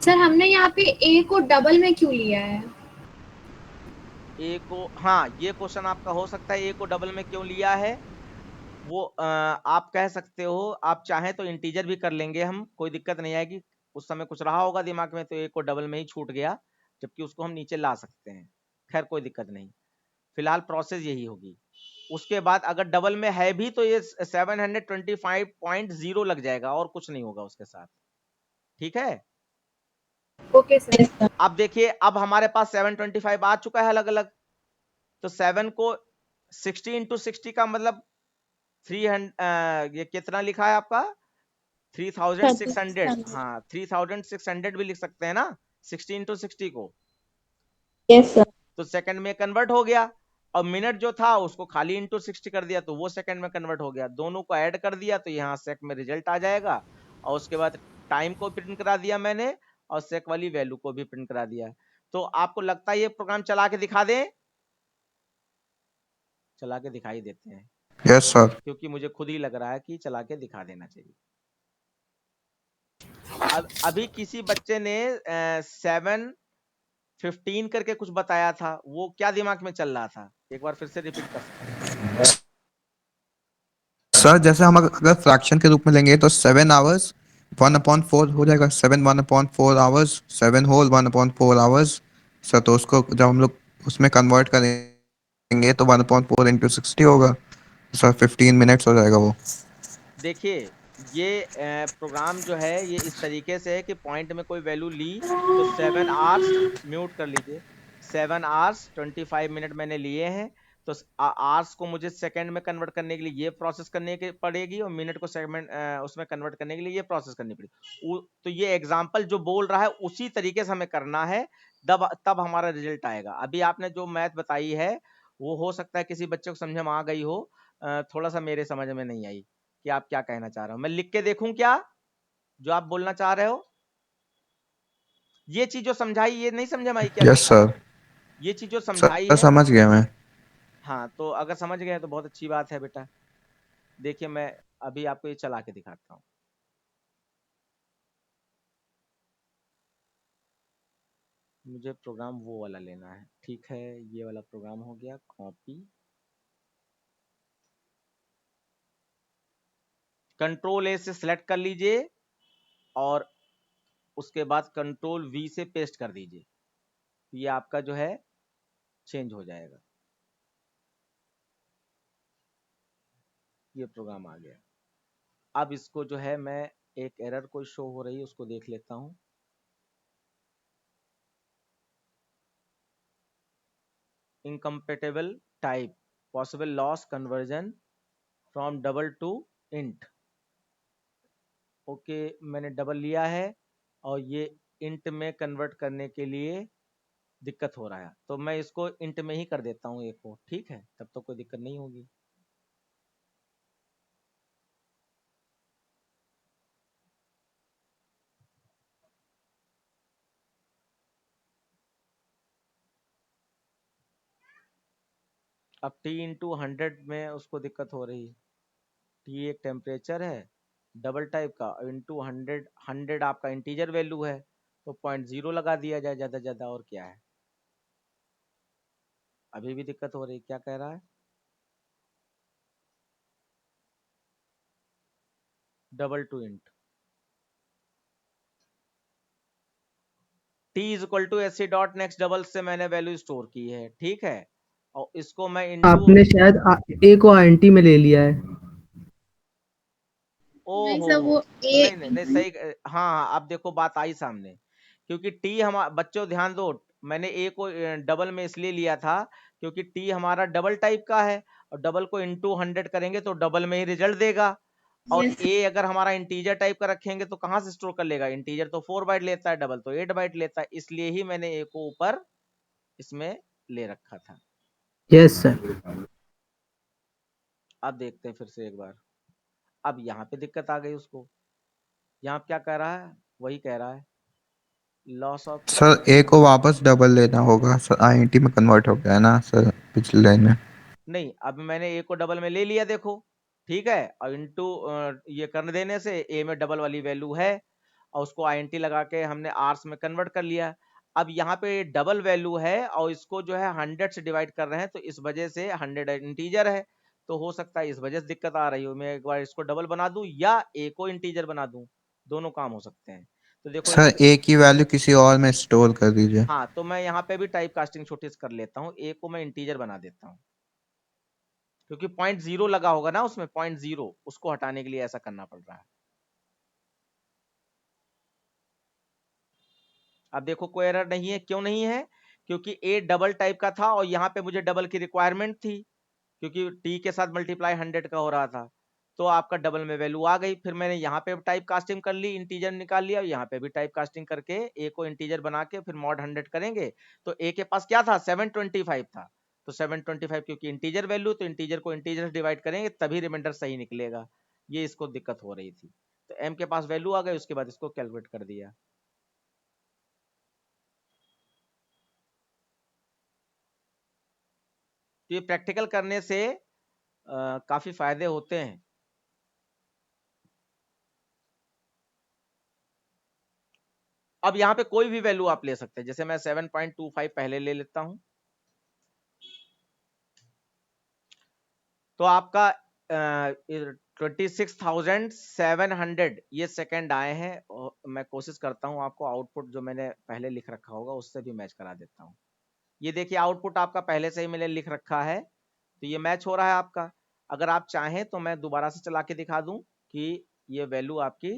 सर हमने यहाँ पे ए को डबल में क्यों लिया है? ए को, हाँ ये क्वेश्चन आपका हो सकता है, ए को डबल में क्यों लिया है वो आप कह सकते हो। आप चाहें तो इंटीजर भी कर लेंगे हम, कोई दिक्कत नहीं आएगी। उस समय कुछ रहा होगा दिमाग में तो ए को डबल में ही छूट गया, जबकि उसको हम नीचे ला सकते हैं। खैर कोई दिक्कत नहीं, फिलहाल प्रोसेस यही होगी। उसके बाद अगर डबल में है भी तो ये 725.0 लग जाएगा और कुछ नहीं होगा उसके साथ, ठीक है? Okay sir. Yes, sir. अब देखिए, अब हमारे पास 725 आ चुका है अलग अलग, तो 7 को 60 into 60 का मतलब ये कितना लिखा है आपका 3600। 3600। हाँ 3600 भी लिख सकते हैं ना 16 into 60 को, Yes, sir. तो सेकंड में कन्वर्ट हो गया। और मिनट जो था उसको खाली इंटू 60 कर दिया तो वो सेकंड में कन्वर्ट हो गया। दोनों को ऐड कर दिया तो यहाँ सेक में रिजल्ट आ जाएगा। और उसके बाद टाइम को प्रिंट करा दिया मैंने और सेक वाली वैल्यू को भी प्रिंट करा दिया। तो आपको लगता है ये प्रोग्राम चला के दिखा दें? चला के दिखाई देते हैं यस सर। क्योंकि मुझे खुद ही लग रहा है कि चला के दिखा देना चाहिए। अब अभी किसी बच्चे ने 7:15 करके कुछ बताया था, वो क्या दिमाग में चल रहा था? एक बार फिर से रिपीट कर सकते हैं? सर जैसे हम अगर फ्रैक्शन के रूप में लेंगे तो 7 आवर्स 1/4 हो जाएगा। 7 1/4 आवर्स, 7 होल 1/4 आवर्स। सर तो उसको जब हम लोग उसमें कन्वर्ट करेंगे तो 1/4 इंटू 60 होगा। सर 15 मिनट्स हो जाएगा वो। देखिए ये प्रोग्राम जो है ये इस तरीके से है कि पॉइंट में कोई वैल्यू ली तो 7 आवर्स, म्यूट कर लीजिए, 7 आवर्स 25 मिनट मैंने लिए हैं। तो आवर्स को मुझे सेकंड में कन्वर्ट करने के लिए ये प्रोसेस करने की पड़ेगी और मिनट को सेगमेंट उसमें कन्वर्ट करने के लिए ये प्रोसेस करनी पड़ेगी। तो ये एग्जाम्पल जो बोल रहा है उसी तरीके से हमें करना है, तब हमारा रिजल्ट आएगा। अभी आपने जो मैथ बताई है वो हो सकता है किसी बच्चे को समझ में आ गई हो, थोड़ा सा मेरे समझ में नहीं आई कि आप क्या कहना चाह रहे हो। मैं लिख के देखूं क्या जो आप बोलना चाह रहे हो? ये चीज जो समझाई ये नहीं समझ में आई क्या यस बेटा? सर। ये चीज जो समझाई सर है, समझ गया मैं। हाँ तो अगर समझ गए तो बहुत अच्छी बात है बेटा। देखिए मैं अभी आपको ये चला के दिखाता हूँ। मुझे प्रोग्राम वो वाला लेना है, ठीक है ये वाला प्रोग्राम हो गया, कॉपी, कंट्रोल ए से सिलेक्ट कर लीजिए और उसके बाद कंट्रोल वी से पेस्ट कर दीजिए। ये आपका जो है चेंज हो जाएगा। ये प्रोग्राम आ गया। अब इसको जो है मैं एक एरर कोई शो हो रही है उसको देख लेता हूं। Incompatible type, possible loss conversion from double two int. Okay मैंने डबल लिया है और ये इंट में कन्वर्ट करने के लिए दिक्कत हो रहा है, तो मैं इसको इंट में ही कर देता हूँ एक को, ठीक है तब तो कोई दिक्कत नहीं होगी। अब T/100 में उसको दिक्कत हो रही। टी एक टेम्परेचर है डबल टाइप का, इंटू 100, 100 आपका इंटीजर वैल्यू है तो 0.0 लगा दिया जाए ज्यादा ज्यादा, और क्या है। अभी भी दिक्कत हो रही, क्या कह रहा है? Double two int t=sc.next double से मैंने वैल्यू स्टोर की है, ठीक है। और इसको मैं इंटू, आपने शायद ए को आईएनटी में ले लिया है। ओ नहीं हो सर, वो ए नहीं नहीं नहीं सही, हाँ हाँ अब देखो बात आई सामने। क्योंकि टी हम बच्चों ध्यान दो, मैंने ए को डबल में इसलिए लिया था क्योंकि टी हमारा डबल टाइप का है और डबल को इंटू 100 करेंगे तो डबल में ही रिजल्ट देगा। और यस ए अगर हमारा इंटीजर टाइप का रखेंगे तो कहाँ से स्टोर कर लेगा, इंटीजर तो 4 बाइट लेता है, डबल तो 8 बाइट लेता है, इसलिए ही मैंने ए को ऊपर इसमें ले रखा था। Yes sir. अब देखते हैं फिर से एक बार। अब यहाँ पे दिक्कत आ गई उसको, यहाँ क्या कह रहा है, वही कह रहा है लॉस ऑफ। सर ए को वापस डबल लेना होगा सर, आईएनटी में कन्वर्ट हो गया है ना सर पिछली लाइन में। नहीं अब मैंने ए को डबल में ले लिया देखो, ठीक है, और इंटू ये कर देने से ए में डबल वाली वैल्यू है और उसको आईएनटी लगा के हमने आर्स में कन्वर्ट कर लिया। अब यहाँ पे डबल वैल्यू है और इसको जो है 100 से डिवाइड कर रहे हैं तो इस वजह से 100 इंटीजर है, तो हो सकता है इस वजह से दिक्कत आ रही हो। मैं एक बार इसको डबल बना दूं या ए को इंटीजर बना दूं, दोनों काम हो सकते हैं। तो देखो सर ए की वैल्यू किसी और में स्टोर कर दीजिए। हाँ तो मैं यहाँ पे भी टाइप कास्टिंग छोटी सी कर लेता हूँ, ए को मैं इंटीजर बना देता हूँ क्योंकि 0.0 लगा होगा ना उसमें, 0.0 उसको हटाने के लिए ऐसा करना पड़ रहा है। अब देखो कोई एरर नहीं है, क्यों नहीं है? क्योंकि ए डबल टाइप का था और यहाँ पे मुझे डबल की रिक्वायरमेंट थी, क्योंकि t के साथ मल्टीप्लाई 100 का हो रहा था, तो आपका डबल में वैल्यू आ गई। फिर मैंने यहाँ पे टाइप कास्टिंग कर ली, इंटीजर निकाल लिया, यहाँ पे भी टाइप कास्टिंग करके a को इंटीजर बना के फिर मॉड 100 करेंगे, तो a के पास क्या था 725 था, तो 725 क्योंकि इंटीजर वैल्यू, तो इंटीजर को इंटीजर से डिवाइड करेंगे तभी रिमाइंडर सही निकलेगा। ये इसको दिक्कत हो रही थी, तो m के पास वैल्यू आ गई, उसके बाद इसको कैलकुलेट कर दिया। तो ये प्रैक्टिकल करने से काफी फायदे होते हैं। अब यहाँ पे कोई भी वैल्यू आप ले सकते हैं, जैसे मैं 7.25 पहले ले लेता हूं, तो आपका 26,700 ये सेकंड आए हैं। और मैं कोशिश करता हूं आपको आउटपुट जो मैंने पहले लिख रखा होगा उससे भी मैच करा देता हूं। ये देखिए आउटपुट आपका पहले से ही मैंने लिख रखा है, तो ये मैच हो रहा है आपका। अगर आप चाहें तो मैं दोबारा से चला के दिखा दूं कि ये वैल्यू आपकी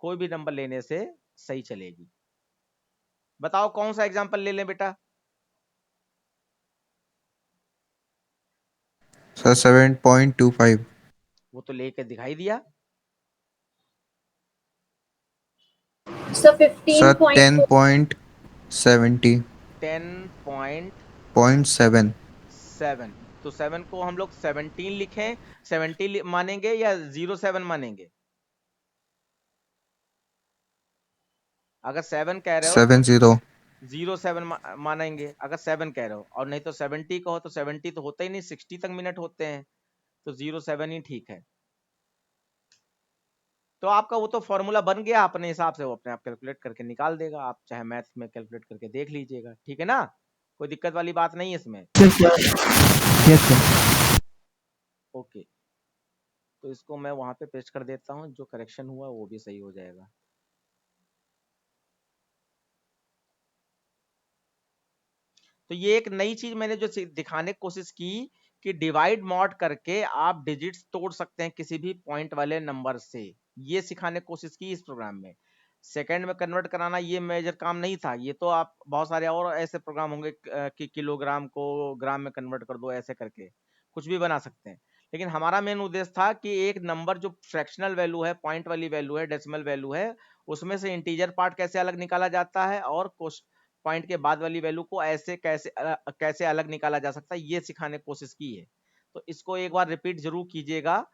कोई भी नंबर लेने से सही चलेगी। बताओ कौन सा एग्जांपल ले लें बेटा? सर 7.25। वो तो लेके दिखाई दिया। So 15 सर point 10.70 10.7 .7 तो 7 को हम लोग 17 लिखें, 70 मानेंगे या 07 मानेंगे? अगर 7 कह रहे हो 70 07 मानेंगे, अगर 7 कह रहे हो, और नहीं तो 70 कहो तो 70 तो होता ही नहीं, 60 तक मिनट होते हैं, तो 07 ही ठीक है। तो आपका वो तो फॉर्मूला बन गया अपने हिसाब से, वो अपने आप कैलकुलेट करके निकाल देगा, आप चाहे मैथ में कैलकुलेट करके देख लीजिएगा, ठीक है ना? कोई दिक्कत वाली बात नहीं है इसमें। Yes sir. ओके, तो इसको मैं वहां पे पेस्ट कर देता हूं, जो करेक्शन हुआ वो भी सही हो जाएगा। तो ये एक नई चीज मैंने जो दिखाने की कोशिश की कि डिवाइड मॉड करके आप डिजिट्स तोड़ सकते हैं किसी भी पॉइंट वाले नंबर से, ये सिखाने की कोशिश की इस प्रोग्राम में। सेकंड में कन्वर्ट कराना ये मेजर काम नहीं था, ये तो आप बहुत सारे और ऐसे प्रोग्राम होंगे कि किलोग्राम को ग्राम में कन्वर्ट कर दो, ऐसे करके कुछ भी बना सकते हैं। लेकिन हमारा मेन उद्देश्य था कि एक नंबर जो फ्रैक्शनल वैल्यू है, पॉइंट वाली वैल्यू है, डेसिमल वैल्यू है, उसमें से इंटीजर पार्ट कैसे अलग निकाला जाता है और पॉइंट के बाद वाली वैल्यू को ऐसे कैसे अलग निकाला जा सकता है, ये सिखाने की कोशिश की है। तो इसको एक बार रिपीट जरूर कीजिएगा,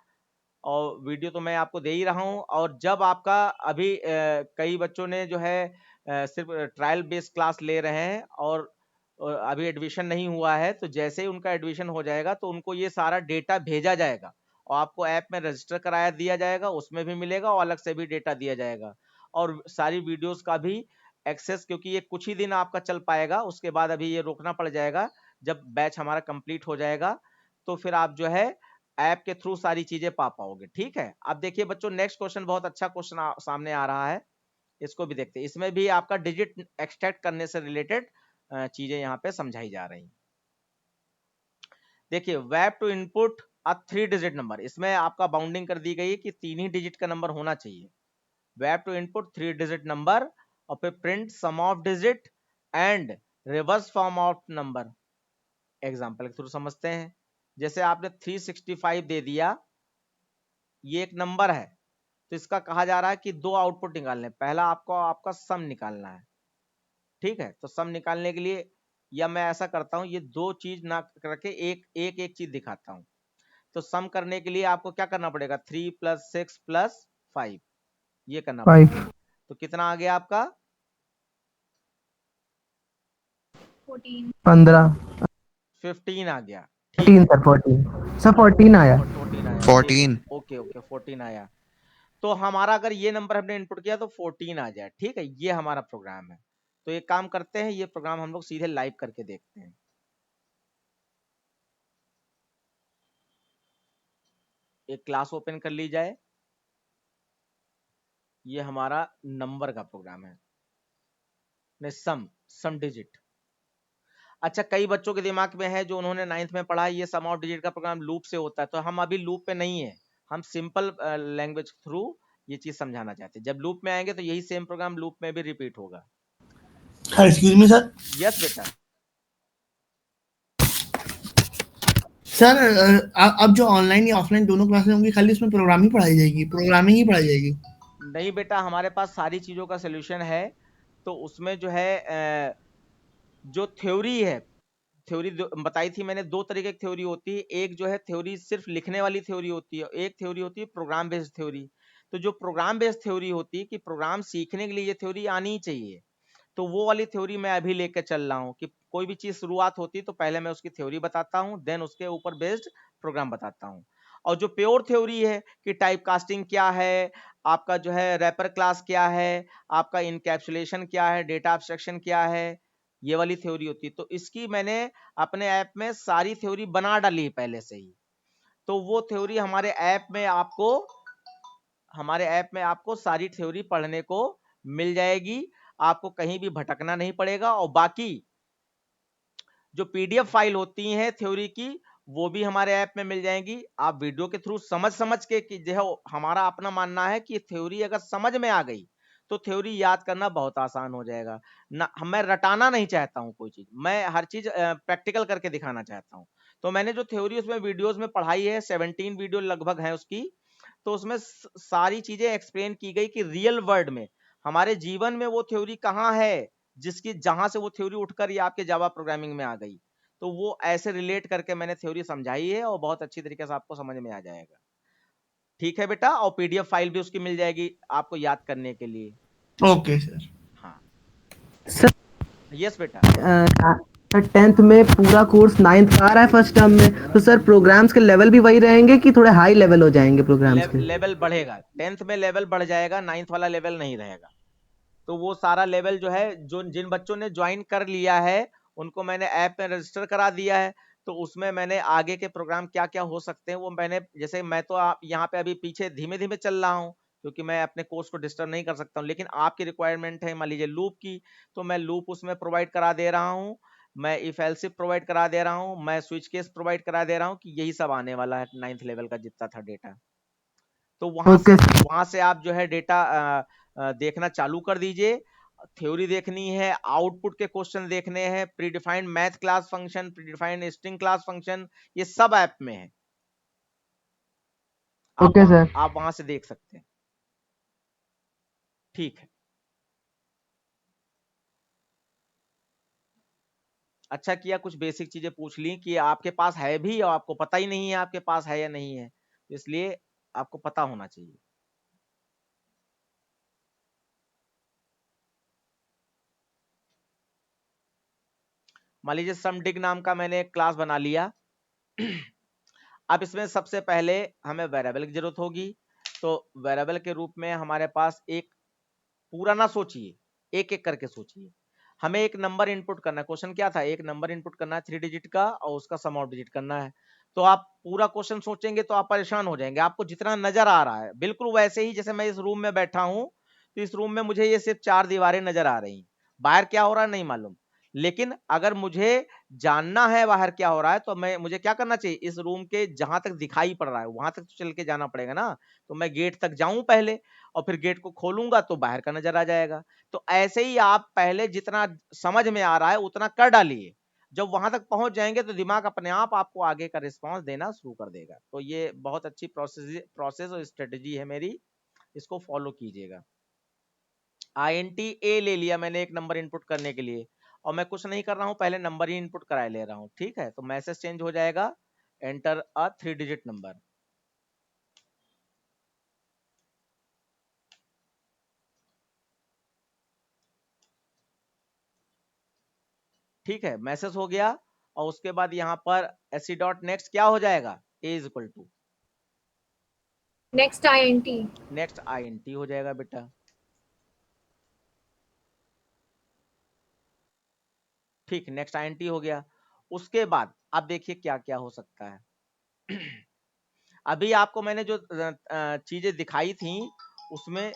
और वीडियो तो मैं आपको दे ही रहा हूं। और जब आपका अभी कई बच्चों ने जो है सिर्फ ट्रायल बेस्ड क्लास ले रहे हैं और अभी एडमिशन नहीं हुआ है, तो जैसे ही उनका एडमिशन हो जाएगा तो उनको ये सारा डेटा भेजा जाएगा और आपको ऐप में रजिस्टर कराया दिया जाएगा, उसमें भी मिलेगा और अलग से भी डेटा दिया जाएगा, और सारी वीडियोस का भी एक्सेस, क्योंकि ये कुछ ही दिन आपका चल पाएगा, उसके बाद अभी ये रोकना पड़ जाएगा। जब बैच हमारा कंप्लीट हो जाएगा तो फिर आप जो है ऐप के थ्रू सारी चीजें पा पाओगे, ठीक है? अब देखिए बच्चों, नेक्स्ट क्वेश्चन बहुत अच्छा क्वेश्चन सामने आ रहा है, इसको भी देखते हैं। इसमें भी आपका डिजिट एक्सट्रैक्ट करने से रिलेटेड चीजें यहाँ पे समझाई जा रही। देखिए, web to input a 3 digit number, इसमें आपका बाउंडिंग कर दी गई है कि 3 ही डिजिट का नंबर होना चाहिए। We have to input 3 digit number और फिर print sum of digit and reverse form of number. Example के थ्रू समझते हैं। जैसे आपने 365 दे दिया, ये एक नंबर है, तो इसका कहा जा रहा है कि दो आउटपुट निकालने। पहला आपको आपका सम निकालना है, ठीक है? तो सम निकालने के लिए, या मैं ऐसा करता हूं, ये दो चीज ना करके एक चीज दिखाता हूं। तो सम करने के लिए आपको क्या करना पड़ेगा? 3 + 6 + 5 ये करना पड़ेगा। तो कितना आ गया आपका? 14 15 15 आ गया। 14 सर 14 सर 14 आया 14 आया। 14 ओके 14 आया। तो हमारा अगर ये नंबर हमने इनपुट किया तो 14 आ जाए, ठीक है? ये हमारा प्रोग्राम है। तो एक काम करते हैं, ये प्रोग्राम हम लोग सीधे लाइव करके देखते हैं। एक क्लास ओपन कर ली जाए, ये हमारा नंबर का प्रोग्राम है, सम डिजिट। अच्छा, कई बच्चों के दिमाग में है, जो उन्होंने 9th में पढ़ा है, ये सम ऑफ डिजिट का प्रोग्राम लूप से होता है। तो हम अभी लूप पे नहीं है, हम सिंपल लैंग्वेज थ्रू ये चीज समझाना चाहते हैं। जब लूप में आएंगे तो यही सेम प्रोग्राम लूप में भी रिपीट होगा। एक्सक्यूज मी सर, यस बेटा। सर अब जो ऑनलाइन या ऑफलाइन दोनों क्लासेस होंगी, खाली उसमें प्रोग्रामिंग पढ़ाई जाएगी, प्रोग्रामिंग ही पढ़ाई जाएगी? नहीं बेटा, हमारे पास सारी चीज़ों का सॉल्यूशन है। तो उसमें जो है जो थ्योरी है, थ्योरी बताई थी मैंने, दो तरीके की थ्योरी होती है। एक जो है थ्योरी सिर्फ लिखने वाली थ्योरी होती है, एक थ्योरी होती है प्रोग्राम बेस्ड थ्योरी। तो जो प्रोग्राम बेस्ड थ्योरी होती है कि प्रोग्राम सीखने के लिए ये थ्योरी आनी ही चाहिए, तो वो वाली थ्योरी मैं अभी लेकर चल रहा हूँ कि कोई भी चीज शुरुआत होती है तो पहले मैं उसकी थ्योरी बताता हूँ, देन उसके ऊपर बेस्ड प्रोग्राम बताता हूँ। और जो प्योर थ्योरी है कि टाइप कास्टिंग क्या है, आपका जो है रैपर क्लास क्या है, आपका इनकैप्सुलेशन क्या है, डेटा एब्स्ट्रैक्शन क्या है, ये वाली थ्योरी होती है। तो इसकी मैंने अपने ऐप में सारी थ्योरी बना डाली है पहले से ही। तो वो थ्योरी हमारे ऐप में आपको सारी थ्योरी पढ़ने को मिल जाएगी, आपको कहीं भी भटकना नहीं पड़ेगा। और बाकी जो पीडीएफ फाइल होती हैं थ्योरी की, वो भी हमारे ऐप में मिल जाएंगी। आप वीडियो के थ्रू समझ के कि जो है, हमारा अपना मानना है कि थ्योरी अगर समझ में आ गई तो थ्योरी याद करना बहुत आसान हो जाएगा। ना, मैं रटाना नहीं चाहता हूँ कोई चीज, मैं हर चीज प्रैक्टिकल करके दिखाना चाहता हूँ। तो मैंने जो थ्योरी उसमें वीडियोस में पढ़ाई है, 17 वीडियो लगभग है उसकी। तो उसमें सारी चीजें एक्सप्लेन की गई कि रियल वर्ल्ड में हमारे जीवन में वो थ्योरी कहाँ है, जिसकी जहां से वो थ्योरी उठकर ये आपके जावा प्रोग्रामिंग में आ गई। तो वो ऐसे रिलेट करके मैंने थ्योरी समझाई है और बहुत अच्छी तरीके से आपको समझ में आ जाएगा। ठीक है बेटा, और पीडीएफ फाइल भी उसकी मिल जाएगी आपको याद करने के लिए। Okay sir. हाँ, सर यस बेटा। सर 10th में पूरा कोर्स 9th का आ रहा है फर्स्ट टर्म में, तो सर प्रोग्राम्स के लेवल भी वही रहेंगे कि थोड़े हाई लेवल हो जाएंगे प्रोग्राम्स के? लेवल बढ़ेगा, 10th में लेवल बढ़ जाएगा, 9th वाला लेवल नहीं रहेगा। तो वो सारा लेवल जो है, जो जिन बच्चों ने ज्वाइन कर लिया है उनको मैंने ऐप में रजिस्टर करा दिया है। तो उसमें मैंने आगे के प्रोग्राम क्या क्या हो सकते हैं वो मैंने, जैसे मैं तो आप यहाँ पे अभी पीछे धीमे धीमे चल रहा हूँ क्योंकि मैं अपने कोर्स को डिस्टर्ब नहीं कर सकता हूँ, लेकिन आपकी रिक्वायरमेंट है मान लीजिए लूप की, तो मैं लूप उसमें प्रोवाइड करा दे रहा हूँ, मैं इफ एल्स इफ प्रोवाइड करा दे रहा हूँ, मैं स्विच केस प्रोवाइड करा दे रहा हूँ कि यही सब आने वाला है 9th लेवल का जितना था डेटा। तो ओके वहां से आप जो है डेटा देखना चालू कर दीजिए। थ्योरी देखनी है, आउटपुट के क्वेश्चन देखने हैं, predefined math class function, predefined string class function, ये सब ऐप में है। Okay sir. आप वहां से देख सकते हैं। ठीक है, अच्छा किया कुछ बेसिक चीजें पूछ ली कि आपके पास है भी और आपको पता ही नहीं है आपके पास है या नहीं है, तो इसलिए आपको पता होना चाहिए। मान लीजिए सम डिग नाम का मैंने एक क्लास बना लिया। अब इसमें सबसे पहले हमें वेरिएबल की जरूरत होगी। तो वेरिएबल के रूप में हमारे पास एक, पूरा ना सोचिए, एक एक करके सोचिए। हमें एक नंबर इनपुट करना है, क्वेश्चन क्या था, एक नंबर इनपुट करना है 3 डिजिट का और उसका सम ऑफ डिजिट करना है। तो आप पूरा क्वेश्चन सोचेंगे तो आप परेशान हो जाएंगे। आपको जितना नजर आ रहा है बिल्कुल वैसे ही, जैसे मैं इस रूम में बैठा हूं तो इस रूम में मुझे ये सिर्फ 4 दीवारें नजर आ रही, बाहर क्या हो रहा है नहीं मालूम। लेकिन अगर मुझे जानना है बाहर क्या हो रहा है तो मुझे क्या करना चाहिए, इस रूम के जहां तक दिखाई पड़ रहा है वहां तक तो चल के जाना पड़ेगा ना। तो मैं गेट तक जाऊं पहले और फिर गेट को खोलूंगा तो बाहर का नजर आ जाएगा। तो ऐसे ही आप पहले जितना समझ में आ रहा है उतना कर डालिए, जब वहां तक पहुंच जाएंगे तो दिमाग अपने आप आपको आगे का रिस्पांस देना शुरू कर देगा। तो ये बहुत अच्छी प्रोसेस और स्ट्रेटेजी है मेरी, इसको फॉलो कीजिएगा। INT A ले लिया मैंने एक नंबर इनपुट करने के लिए, और मैं कुछ नहीं कर रहा हूं, पहले नंबर ही इनपुट करा ले रहा हूं। ठीक है, तो मैसेज चेंज हो जाएगा, एंटर अ 3 डिजिट नंबर। ठीक है, मैसेज हो गया। और उसके बाद यहाँ पर एसी डॉट नेक्स्ट क्या हो जाएगा, A is equal to next INT। Next INT हो जाएगा बेटा। ठीक, नेक्स्ट INT हो गया। उसके बाद अब देखिए क्या क्या हो सकता है। अभी आपको मैंने जो चीजें दिखाई थी उसमें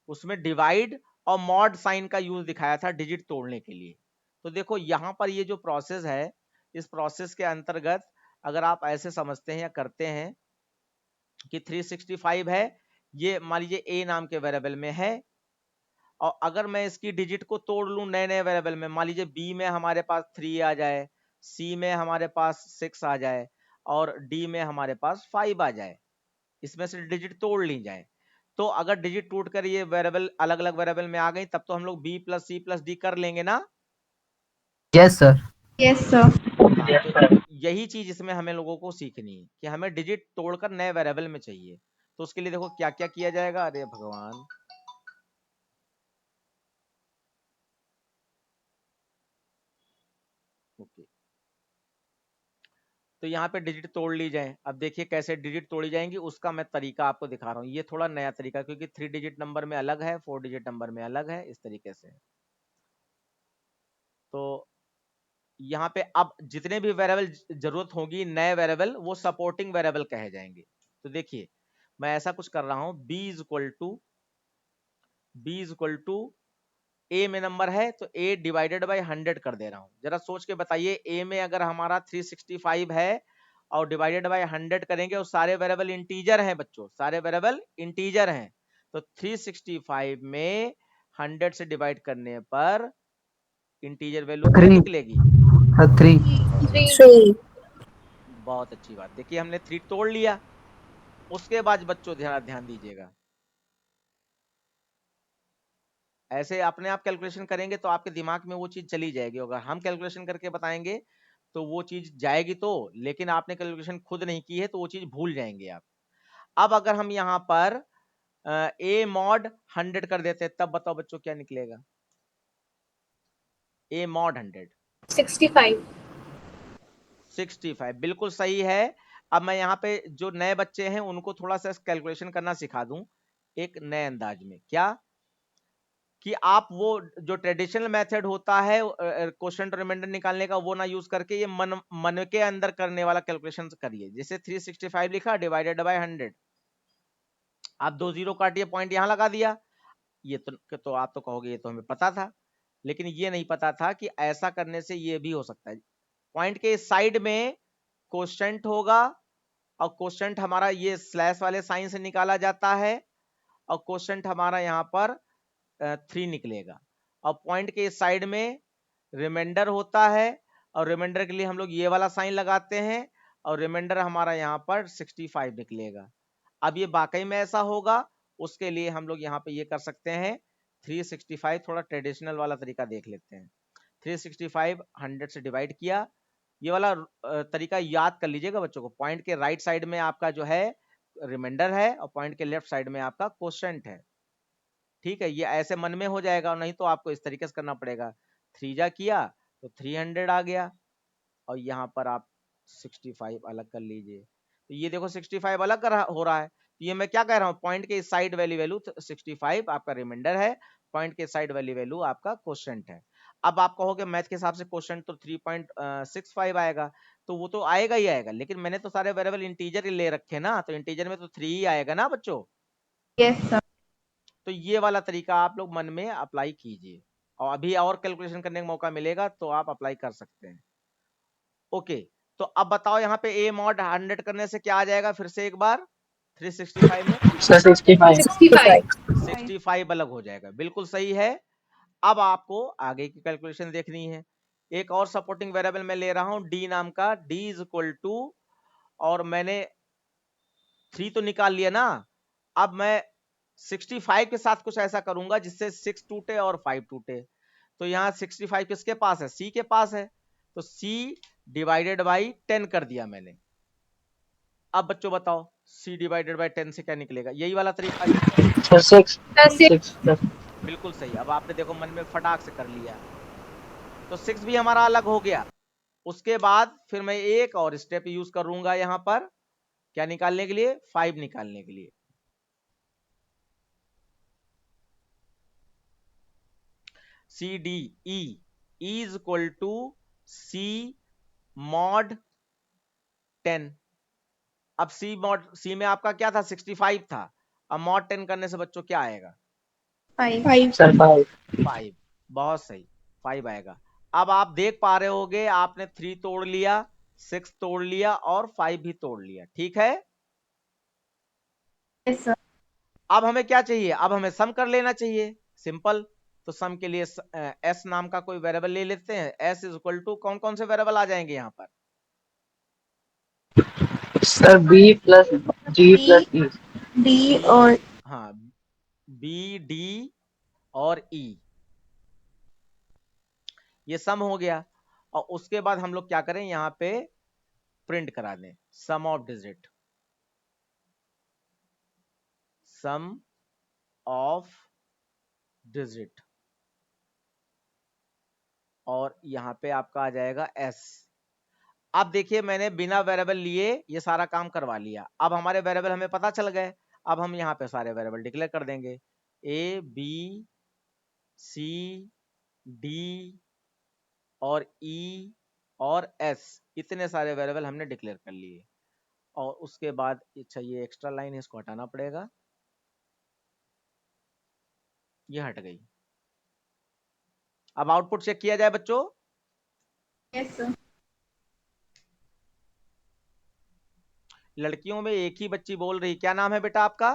उसमें डिवाइड और मॉड साइन का यूज दिखाया था डिजिट तोड़ने के लिए। तो देखो यहाँ पर ये जो प्रोसेस है, इस प्रोसेस के अंतर्गत अगर आप ऐसे समझते हैं या करते हैं कि 365 है, ये मान लीजिए ए नाम के वेरिएबल में है, और अगर मैं इसकी डिजिट को तोड़ लूं नए नए वेरिएबल में, मान लीजिए बी में हमारे पास 3 आ जाए, सी में हमारे पास 6 आ जाए और डी में हमारे पास 5 आ जाए, इसमें से डिजिट तोड़ ली जाए, तो अगर डिजिट टूट कर ये वेरिएबल अलग अलग वेरिएबल में आ गई तब तो हम लोग B plus C plus D कर लेंगे ना। Yes sir. Yes sir. हाँ, तो यही चीज इसमें हमें लोगों को सीखनी है कि हमें डिजिट तोड़कर नए वेरिएबल में चाहिए। तो उसके लिए देखो क्या क्या किया जाएगा। अरे भगवान, ओके, तो यहाँ पे डिजिट तोड़ ली जाए। अब देखिए कैसे डिजिट तोड़ी जाएंगी उसका मैं तरीका आपको दिखा रहा हूँ। ये थोड़ा नया तरीका, क्योंकि 3 डिजिट नंबर में अलग है, 4 डिजिट नंबर में अलग है, इस तरीके से। तो यहाँ पे अब जितने भी वेरिएबल जरूरत होगी नए वेरिएबल, वो सपोर्टिंग वेरिएबल कहे जाएंगे। तो देखिए मैं ऐसा कुछ कर रहा हूँ, b इज इक्वल टू ए में नंबर है तो a डिवाइडेड बाई 100 कर दे रहा हूँ। जरा सोच के बताइए, a में अगर हमारा 365 है और डिवाइडेड बाई 100 करेंगे और सारे वेरिएबल इंटीजर हैं बच्चों, सारे वेरिएबल इंटीजर हैं, तो 365 में 100 से डिवाइड करने पर इंटीजर वैल्यू क्या 3 निकलेगी? 3। 3. बहुत अच्छी बात। देखिए हमने 3 तोड़ लिया। उसके बाद बच्चों ध्यान ध्यान दीजिएगा, ऐसे अपने आप कैलकुलेशन करेंगे तो आपके दिमाग में वो चीज चली जाएगी। अगर हम कैलकुलेशन करके बताएंगे तो वो चीज जाएगी, तो लेकिन आपने कैलकुलेशन खुद नहीं की है तो वो चीज भूल जाएंगे आप। अब अगर हम यहाँ पर a mod 100 कर देते हैं तब बताओ बच्चों क्या निकलेगा? a mod 100 65। 65 बिल्कुल सही है। अब मैं यहाँ पे जो नए बच्चे हैं उनको थोड़ा सा कैलकुलेशन करना सिखा दूं एक नए अंदाज में। क्या कि आप वो जो ट्रेडिशनल मेथड होता है क्वेश्चन रिमाइंडर निकालने का, वो ना यूज करके ये मन के अंदर करने वाला कैलकुलेशन करिए। जैसे 365 लिखा डिवाइडेड बाय 100, आप 2 जीरो काटिए, पॉइंट यहां लगा दिया। ये तो आप तो कहोगे ये तो हमें पता था, लेकिन ये नहीं पता था कि ऐसा करने से ये भी हो सकता है। पॉइंट के साइड में क्वेश्चन होगा और क्वेश्चन हमारा ये स्लैश वाले साइन से निकाला जाता है और क्वेश्चन हमारा यहाँ पर 3 निकलेगा। और पॉइंट के साइड में रिमाइंडर होता है और रिमाइंडर के लिए हम लोग ये वाला साइन लगाते हैं और रिमाइंडर हमारा यहाँ पर 65 निकलेगा। अब ये वाकई में ऐसा होगा, उसके लिए हम लोग यहाँ पे ये कर सकते हैं 365, थोड़ा ट्रेडिशनल वाला तरीका देख लेते हैं। 365 100 से डिवाइड किया, ये वाला तरीका याद कर लीजिएगा बच्चों को। पॉइंट के राइट साइड में आपका जो है रिमाइंडर है और पॉइंट के लेफ्ट साइड में आपका क्वोशंट है। ठीक है, ये ऐसे मन में हो जाएगा, और नहीं तो आपको इस तरीके से करना पड़ेगा। 3 जा किया तो 300 आ गया और यहाँ पर आप 65 अलग कर लीजिए। तो ये देखो 65 अलग हो रहा है। तो ये मैं क्या कह रहा हूँ, पॉइंट के साइड वैल्यू 65 आपका रिमाइंडर है, पॉइंट के साइड वैल्यू आपका क्वोशंट है। अब आप कहोगे मैथ के हिसाब से क्वोशंट तो 3.65 आएगा, तो वो तो आएगा ही आएगा, लेकिन मैंने तो सारे वेरिएबल इंटीजर ही ले रखे ना, तो इंटीजर में तो 3 ही आएगा ना बच्चों। Yes sir. तो ये वाला तरीका आप लोग मन में अप्लाई कीजिए, और अभी और कैलकुलेशन करने का मौका मिलेगा तो आप अप्लाई कर सकते हैं। ओके, तो अब बताओ यहाँ पे a mod 100 करने से क्या आ जाएगा? फिर से एक बार 365 में 65 अलग हो जाएगा, बिल्कुल सही है। अब आपको आगे की कैलकुलेशन देखनी है। एक और सपोर्टिंग वेरिएबल मैं ले रहा हूं d नाम का, d इज इक्वल टू, और मैंने 3 तो निकाल लिया ना, अब मैं 65 के साथ कुछ ऐसा करूंगा जिससे 6 टूटे और 5 टूटे। तो यहाँ 65 किसके पास है? c के पास है, तो c डिवाइडेड बाई 10 कर दिया मैंने। अब बच्चों बताओ c डिवाइडेड बाई 10 से क्या निकलेगा? यही वाला तरीका है। 6। बिल्कुल सही। अब आपने देखो मन में फटाक से कर लिया, तो 6 भी हमारा अलग हो गया। उसके बाद फिर मैं एक और स्टेप यूज करूंगा यहाँ पर, क्या निकालने के लिए? 5 निकालने के लिए। C D E is equal to C mod 10। अब सी में आपका क्या था? 65 था। अब मॉड 10 करने से बच्चों क्या आएगा? 5। बहुत सही, 5 आएगा। अब आप देख पा रहे होगे आपने 3 तोड़ लिया, 6 तोड़ लिया और 5 भी तोड़ लिया, ठीक है। Yes sir. अब हमें क्या चाहिए? अब हमें सम कर लेना चाहिए। सिंपल। तो सम के लिए एस नाम का कोई वेरिएबल ले लेते हैं। एस इज इक्वल टू कौन कौन से वेरिएबल आ जाएंगे यहाँ पर? सर बी प्लस जी प्लस ई। डी और हाँ, बी डी और ई, ये सम हो गया। और उसके बाद हम लोग क्या करें, यहाँ पे प्रिंट करा दें sum of digit, sum of digit, और यहाँ पे आपका आ जाएगा एस। अब देखिए मैंने बिना वेरिएबल लिए ये सारा काम करवा लिया। अब हमारे वेरिएबल हमें पता चल गए। अब हम यहाँ पे सारे वेरिएबल डिक्लेयर कर देंगे, ए बी सी डी और ई और एस, इतने सारे वेरिएबल हमने डिक्लेयर कर लिए। और उसके बाद अच्छा ये एक्स्ट्रा लाइन है, इसको हटाना पड़ेगा, ये हट गई। अब आउटपुट चेक किया जाए बच्चों। Yes sir. लड़कियों में एक ही बच्ची बोल रही, क्या नाम है बेटा आपका?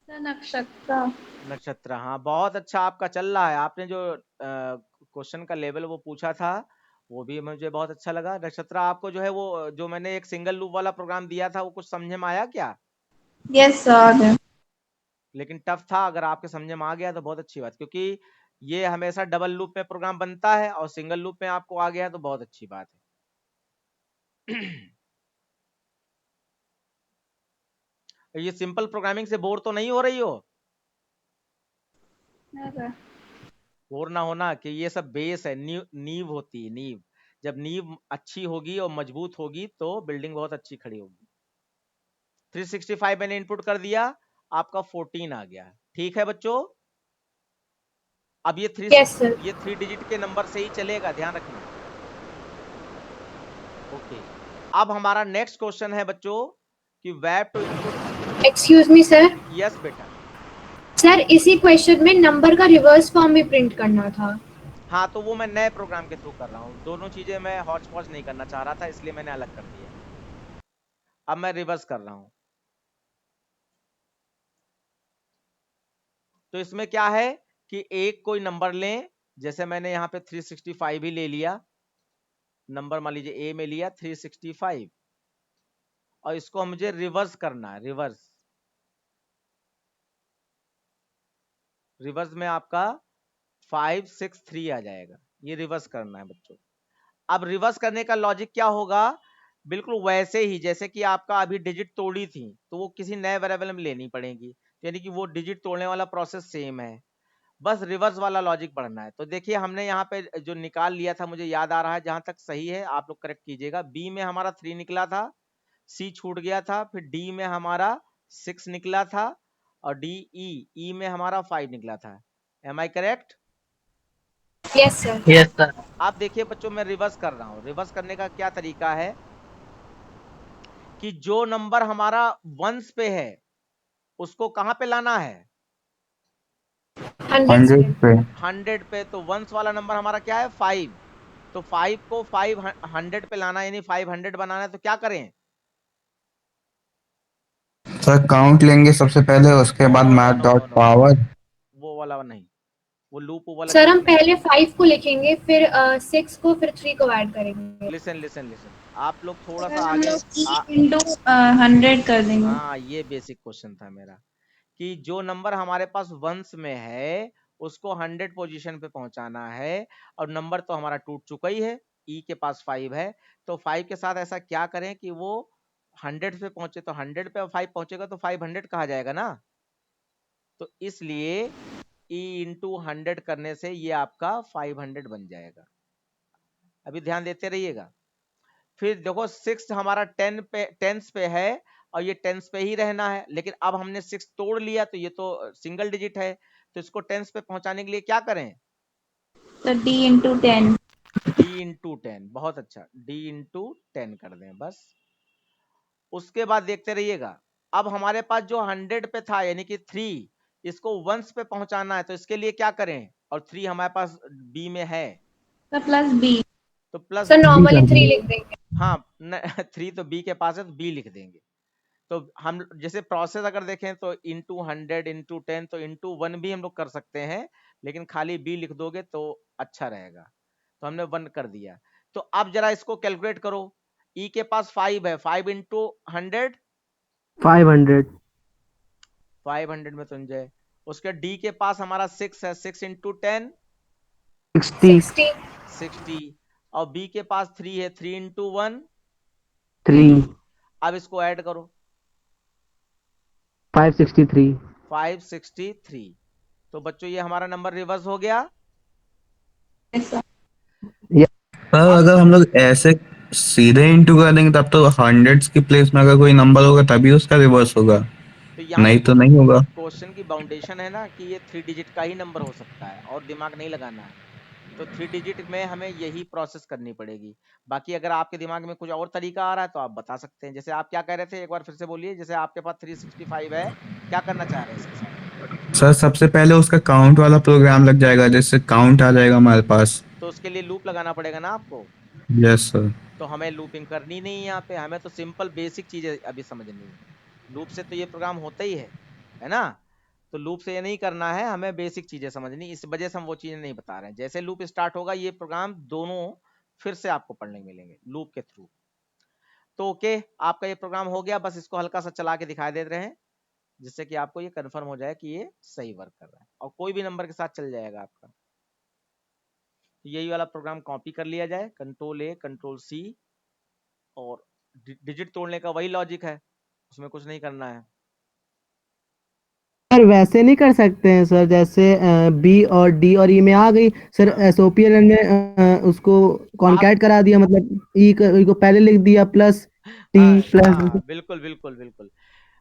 सर नक्षत्रा। नक्षत्रा, हाँ बहुत अच्छा आपका चल रहा है। आपने जो क्वेश्चन का लेवल वो पूछा था वो भी मुझे बहुत अच्छा लगा। नक्षत्रा, आपको जो है वो जो मैंने एक सिंगल लूप वाला प्रोग्राम दिया था वो कुछ समझ में आया क्या? Yes sir. लेकिन टफ था। अगर आपके समझ में आ गया तो बहुत अच्छी बात, क्योंकि ये हमेशा डबल लूप में प्रोग्राम बनता है और सिंगल लूप में आपको आ गया तो बहुत अच्छी बात है। ये सिंपल प्रोग्रामिंग से बोर तो नहीं हो रही हो? बोर ना होना, कि ये सब बेस है, नींव होती है, नींव। जब नींव अच्छी होगी और मजबूत होगी तो बिल्डिंग बहुत अच्छी खड़ी होगी। 365 मैंने इनपुट कर दिया, आपका 14 आ गया। ठीक है बच्चों, अब ये ये 3 डिजिट के नंबर से ही चलेगा, ध्यान रखना। ओके, अब हमारा नेक्स्ट क्वेश्चन है बच्चों कि web to input. Excuse me sir. Yes बेटा। सर इसी क्वेश्चन में नंबर का रिवर्स फॉर्म भी प्रिंट करना था। हाँ, तो वो मैं नए प्रोग्राम के थ्रू कर रहा हूँ। दोनों चीजें मैं हॉच पॉच नहीं करना चाह रहा था, इसलिए मैंने अलग कर दिया। अब मैं रिवर्स कर रहा हूँ। तो इसमें क्या है कि एक कोई नंबर लें, जैसे मैंने यहाँ पे 365 ही ले लिया, नंबर मान लीजिए ए में लिया 365, और इसको मुझे रिवर्स करना है। रिवर्स में आपका 563 आ जाएगा। ये रिवर्स करना है बच्चों। अब रिवर्स करने का लॉजिक क्या होगा? बिल्कुल वैसे ही जैसे कि आपका अभी डिजिट तोड़ी थी तो वो किसी नए वेरिएबल में लेनी पड़ेगी, यानी कि वो डिजिट तोड़ने वाला प्रोसेस सेम है, बस रिवर्स वाला लॉजिक बढ़ना है। तो देखिए हमने यहाँ पे जो निकाल लिया था, मुझे याद आ रहा है, जहां तक सही है आप लोग करेक्ट कीजिएगा। बी में हमारा 3 निकला था, सी छूट गया था, फिर डी में हमारा 6 निकला था, और डी ई में हमारा 5 निकला था। Am I correct? Yes sir. Yes sir. आप देखिए बच्चों, मैं रिवर्स कर रहा हूँ। रिवर्स करने का क्या तरीका है कि जो नंबर हमारा वंस पे है उसको कहां पे लाना है? 100 पे। 100 पे। तो वंस वाला नंबर हमारा क्या है? 5। तो 5 को 500 पे लाना, यानी 500 बनाना है। तो क्या करें? सर काउंट लेंगे सबसे पहले, उसके बाद मैथ डॉट पावर। वो वाला नहीं, वो लूप वाला सर हम नहीं। पहले 5 को लिखेंगे, फिर 6 को, फिर 3 को ऐड करेंगे। लिसन, आप लोग थोड़ा सर सा हम आगे लोग ई इंटू 100 कर देंगे। हाँ, ये बेसिक क्वेश्चन था मेरा, कि जो नंबर हमारे पास वंस में है उसको 100 पोजीशन पे पहुंचाना है, और नंबर तो हमारा टूट चुका ही है, ई के पास 5 है। तो 5 के साथ ऐसा क्या करें कि वो 100 पे पहुंचे, तो 100 पे 5 पहुंचेगा तो 500 कहा जाएगा ना। तो इसलिए ई इंटू 100 करने से ये आपका 500 बन जाएगा। अभी ध्यान देते रहिएगा। फिर देखो 6 हमारा 10 पे है, और ये 10 पे ही रहना है, लेकिन अब हमने 6 तोड़ लिया तो ये तो सिंगल डिजिट है, तो इसको 10 पे पहुंचाने के लिए क्या करें? तो डी इंटू 10। डी इंटू 10, बहुत अच्छा, डी इंटू 10 कर दें बस। उसके बाद देखते रहिएगा, अब हमारे पास जो 100 पे था यानी कि 3, इसको वंस पे पहुंचाना है, तो इसके लिए क्या करें? और 3 हमारे पास बी में है, तो प्लस बी। तो प्लस सर नॉर्मली 3 लिख देंगे। हाँ 3 तो बी के पास है तो बी लिख देंगे। तो हम जैसे प्रोसेस अगर देखें तो इंटू 100 इंटू 10, तो इंटू 1 भी हम लोग कर सकते हैं, लेकिन खाली बी लिख दोगे तो अच्छा रहेगा, तो हमने 1 कर दिया। तो अब जरा इसको कैलकुलेट करो, ई के पास 5 है, 5 इंटू 100 500 500 में संजय। उसके डी के पास हमारा 6 है, 6 इंटू 10 60 60 60, और बी के पास 3 है, 3 इंटू 1 3 अब इसको ऐड करो 563 563। तो बच्चों ये हमारा नंबर रिवर्स हो गया। Yes, sir. पर अगर हम लोग ऐसे सीधे इंटू कर देंगे तब तो हंड्रेड्स की प्लेस में अगर कोई नंबर होगा तभी उसका रिवर्स होगा, तो यहाँ नहीं तो नहीं होगा। क्वेश्चन की बाउंडेशन है ना कि ये 3 डिजिट का ही नंबर हो सकता है और दिमाग नहीं लगाना है, तो 3 डिजिट में हमें यही प्रोसेस करनी पड़ेगी। बाकी अगर आपके दिमाग में कुछ और तरीका आ रहा है तो आप बता सकते हैं। जैसे आप क्या कह रहे थे, एक बार फिर से बोलिए। जैसे आपके पास 365 है, क्या करना चाह रहे हैं इसके साथ? सर सबसे पहले उसका काउंट वाला प्रोग्राम लग जाएगा, जिससे काउंट आ जाएगा हमारे पास। तो उसके लिए लूप लगाना पड़ेगा ना आपको। Yes sir. तो हमें लूपिंग करनी नहीं है यहाँ पे, हमें तो सिंपल बेसिक चीजें अभी समझनी है। लूप से तो ये प्रोग्राम होता ही है ना। तो लूप से ये नहीं करना है, हमें बेसिक चीजें समझनी, इस वजह से हम वो चीजें नहीं बता रहे हैं। जैसे लूप स्टार्ट होगा ये प्रोग्राम दोनों फिर से आपको पढ़ने मिलेंगे लूप के थ्रू। तो ओके, आपका ये प्रोग्राम हो गया, बस इसको हल्का सा चला के दिखा दे रहे हैं जिससे कि आपको ये कंफर्म हो जाए कि ये सही वर्क कर रहा है, और कोई भी नंबर के साथ चल जाएगा आपका। तो यही वाला प्रोग्राम कॉपी कर लिया जाए, कंट्रोल ए कंट्रोल सी, और डिजिट तोड़ने का वही लॉजिक है, उसमें कुछ नहीं करना है। सर वैसे नहीं कर सकते हैं सर, जैसे बी और डी और ई में आ गई सर, हाँ। एसओपीएल में उसको कॉन्कैट करा दिया, मतलब ई को पहले लिख दिया प्लस टी प्लस। हाँ, बिल्कुल बिल्कुल बिल्कुल।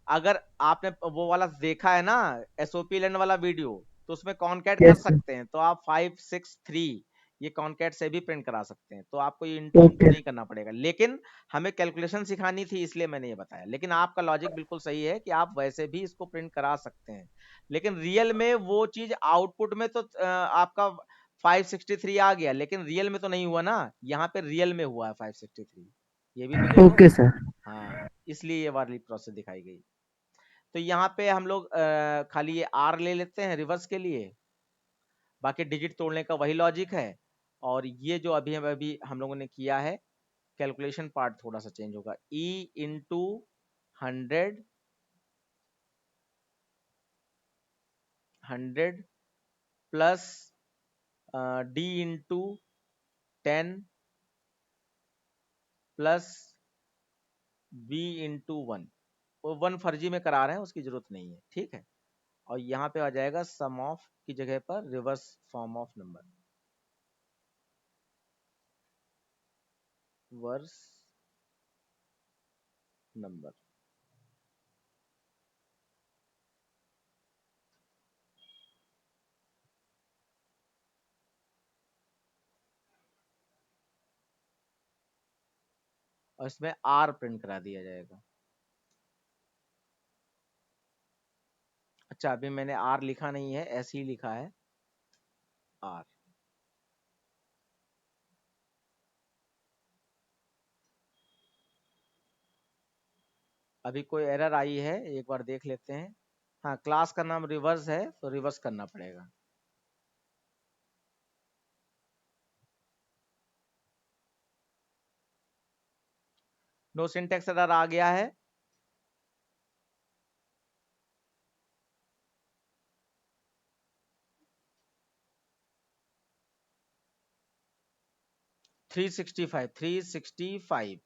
अगर आपने वो वाला देखा है ना एसओपीएलएन वाला वीडियो, तो उसमें कॉन्कैट कर यस सर। सकते हैं, तो आप 563 ये कॉन्कैट से भी प्रिंट करा सकते हैं, तो आपको ये इंटू ओके नहीं करना पड़ेगा। लेकिन हमें कैलकुलेशन सिखानी थी इसलिए मैंने ये बताया, लेकिन आपका लॉजिक बिल्कुल सही है कि आप वैसे भी इसको प्रिंट करा सकते हैं, लेकिन रियल में वो चीज आउटपुट में तो आपका 563 आ गया, लेकिन रियल में तो नहीं हुआ ना। यहाँ पे रियल में हुआ है 563, ये भी तो देखो। Okay sir. हाँ, इसलिए ये वाली प्रोसेस दिखाई गई। तो यहाँ पे हम लोग खाली ये आर ले लेते हैं रिवर्स के लिए, बाकी डिजिट तोड़ने का वही लॉजिक है। और ये जो अभी हम लोगों ने किया है, कैलकुलेशन पार्ट थोड़ा सा चेंज होगा। E into 100 plus D into 10 plus B into 1। वो 1 फर्जी में करा रहे हैं, उसकी जरूरत नहीं है, ठीक है। और यहाँ पे आ जाएगा सम ऑफ की जगह पर reverse form of number, verse number. और इसमें आर प्रिंट करा दिया जाएगा। अच्छा, अभी मैंने आर लिखा नहीं है, ऐसे ही लिखा है आर। अभी कोई एरर आई है, एक बार देख लेते हैं। हाँ, क्लास का नाम रिवर्स है तो रिवर्स करना पड़ेगा। नो सिंटेक्स एरर आ गया है। थ्री सिक्सटी फाइव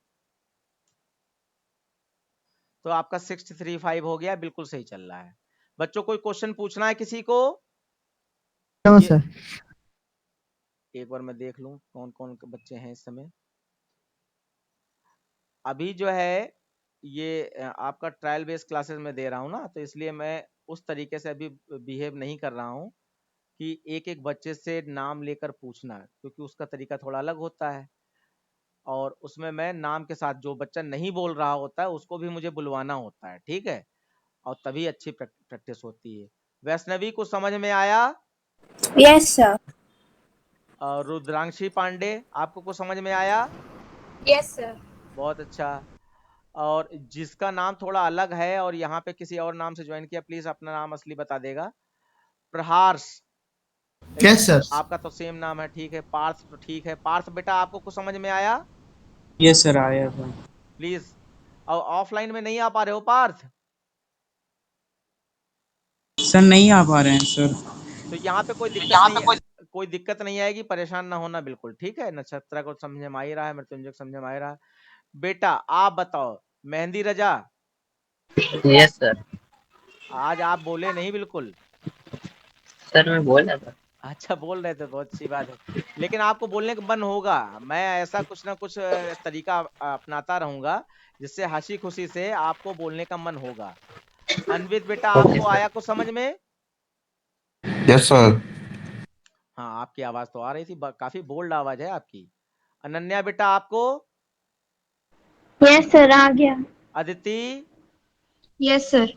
तो आपका 635 हो गया, बिल्कुल सही चल रहा है। बच्चों कोई क्वेश्चन पूछना है किसी को? नमस्ते सर। एक बार मैं देख लूं कौन कौन के बच्चे हैं इस समय। अभी जो है ये आपका ट्रायल बेस्ड क्लासेस में दे रहा हूं ना, तो इसलिए मैं उस तरीके से अभी बिहेव नहीं कर रहा हूं कि एक एक बच्चे से नाम लेकर पूछना, क्योंकि उसका तरीका थोड़ा अलग होता है। और उसमें मैं नाम के साथ जो बच्चा नहीं बोल रहा होता है उसको भी मुझे बुलवाना होता है, ठीक है, और तभी अच्छी प्रैक्टिस होती है। वैष्णवी को समझ में आया? Yes sir. और रुद्रांशी पांडे आपको कुछ समझ में आया? Yes sir. बहुत अच्छा। और जिसका नाम थोड़ा अलग है और यहाँ पे किसी और नाम से ज्वाइन किया, प्लीज अपना नाम असली बता देगा। प्रहार्स, यस सर। आपका तो सेम नाम है, ठीक है। पार्थ तो ठीक है। पार्थ बेटा आपको कुछ समझ में आया? यस सर, आया था प्लीज। और ऑफलाइन में नहीं आ पा रहे हो पार्थ? सर, नहीं आ पा रहे हैं सर। तो यहाँ पे कोई दिक्कत नहीं आएगी, परेशान ना होना बिल्कुल, ठीक है। नक्षत्रा को समझ में आ ही रहा है, मृत्युंजय को समझ में आ ही रहा है। बेटा आप बताओ, मेहंदी रजा, यस सर। आज आप बोले नहीं बिल्कुल। सर मैं बोल रहा था। अच्छा बोल रहे थे, बहुत अच्छी बात है। लेकिन आपको बोलने का मन होगा, मैं ऐसा कुछ ना कुछ तरीका अपनाता रहूंगा जिससे हंसी खुशी से आपको बोलने का मन होगा। अन्वित बेटा ओके आपको सर। आया कुछ समझ में? Yes sir. हाँ आपकी आवाज तो आ रही थी, काफी बोल्ड आवाज है आपकी। अनन्या बेटा आपको? यस सर, आ गया। अदिति? Yes sir.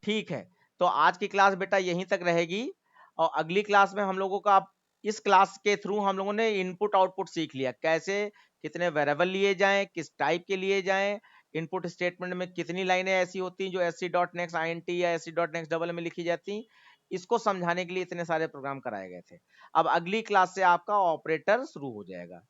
ठीक है। तो आज की क्लास बेटा यहीं तक रहेगी, और अगली क्लास में हम लोगों का, इस क्लास के थ्रू हम लोगों ने इनपुट आउटपुट सीख लिया, कैसे कितने वेरिएबल लिए जाएं, किस टाइप के लिए जाएं, इनपुट स्टेटमेंट में कितनी लाइनें ऐसी होती हैं जो S C dot next I N T या S C dot next double में लिखी जाती। इसको समझाने के लिए इतने सारे प्रोग्राम कराए गए थे। अब अगली क्लास से आपका ऑपरेटर शुरू हो जाएगा।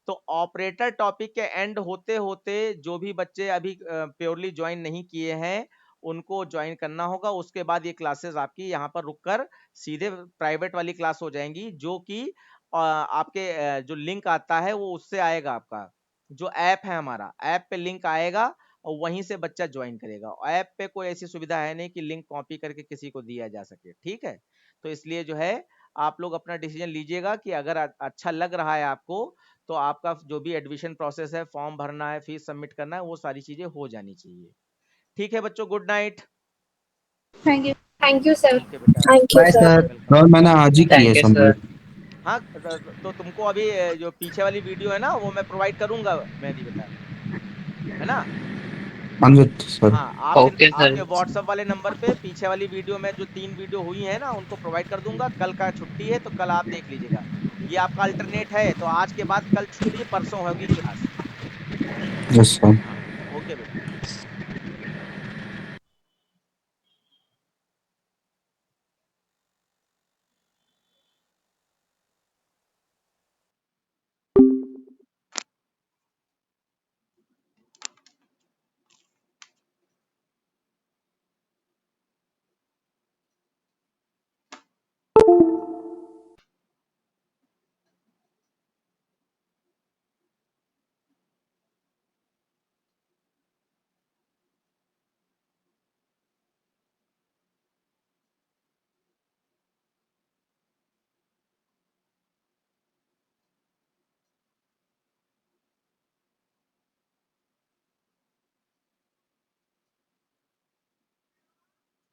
तो ऑपरेटर टॉपिक के एंड होते होते जो भी बच्चे अभी प्योरली ज्वाइन नहीं किए हैं उनको ज्वाइन करना होगा। उसके बाद ये क्लासेस आपकी यहाँ पर रुककर सीधे प्राइवेट वाली क्लास हो जाएंगी, जो कि आपके जो लिंक आता है वो उससे आएगा। आपका जो ऐप है, हमारा ऐप पे लिंक आएगा और वहीं से बच्चा ज्वाइन करेगा। ऐप पे कोई ऐसी सुविधा है नहीं कि लिंक कॉपी करके किसी को दिया जा सके, ठीक है। तो इसलिए जो है आप लोग अपना डिसीजन लीजिएगा कि अगर अच्छा लग रहा है आपको, तो आपका जो भी एडमिशन प्रोसेस है, फॉर्म भरना है, फीस सबमिट करना है, वो सारी चीजें हो जानी चाहिए। ठीक है बच्चों, good night. Thank you. Thank you sir. Okay बेटा, thank you bye sir. Sir. Welcome. Sir मैंने आज ही की है थैंक यू सर। कंप्लीट। हाँ तो तुमको अभी जो पीछे वाली वीडियो है ना वो मैं प्रोवाइड करूंगा मेहंदी बेटा, है ना। अनवित सर। हाँ ओके सर। आपके व्हाट्सएप वाले नंबर पे पीछे वाली वीडियो में जो 3 वीडियो हुई है ना उनको प्रोवाइड कर दूंगा। कल का छुट्टी है तो कल आप देख लीजिएगा। ये आपका अल्टरनेट है, तो आज के बाद कल छुट्टी, परसों होगी क्लास। Yes sir. हाँ ओके बेटा।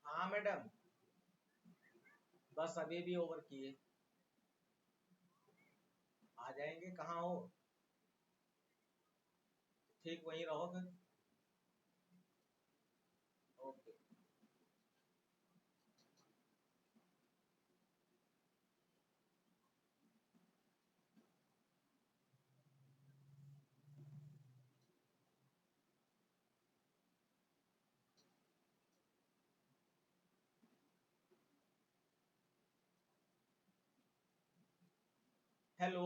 हाँ मैडम, बस अभी भी ओवर किए। आ जाएंगे, कहाँ हो? ठीक वहीं रहो फिर। ओके। हेलो।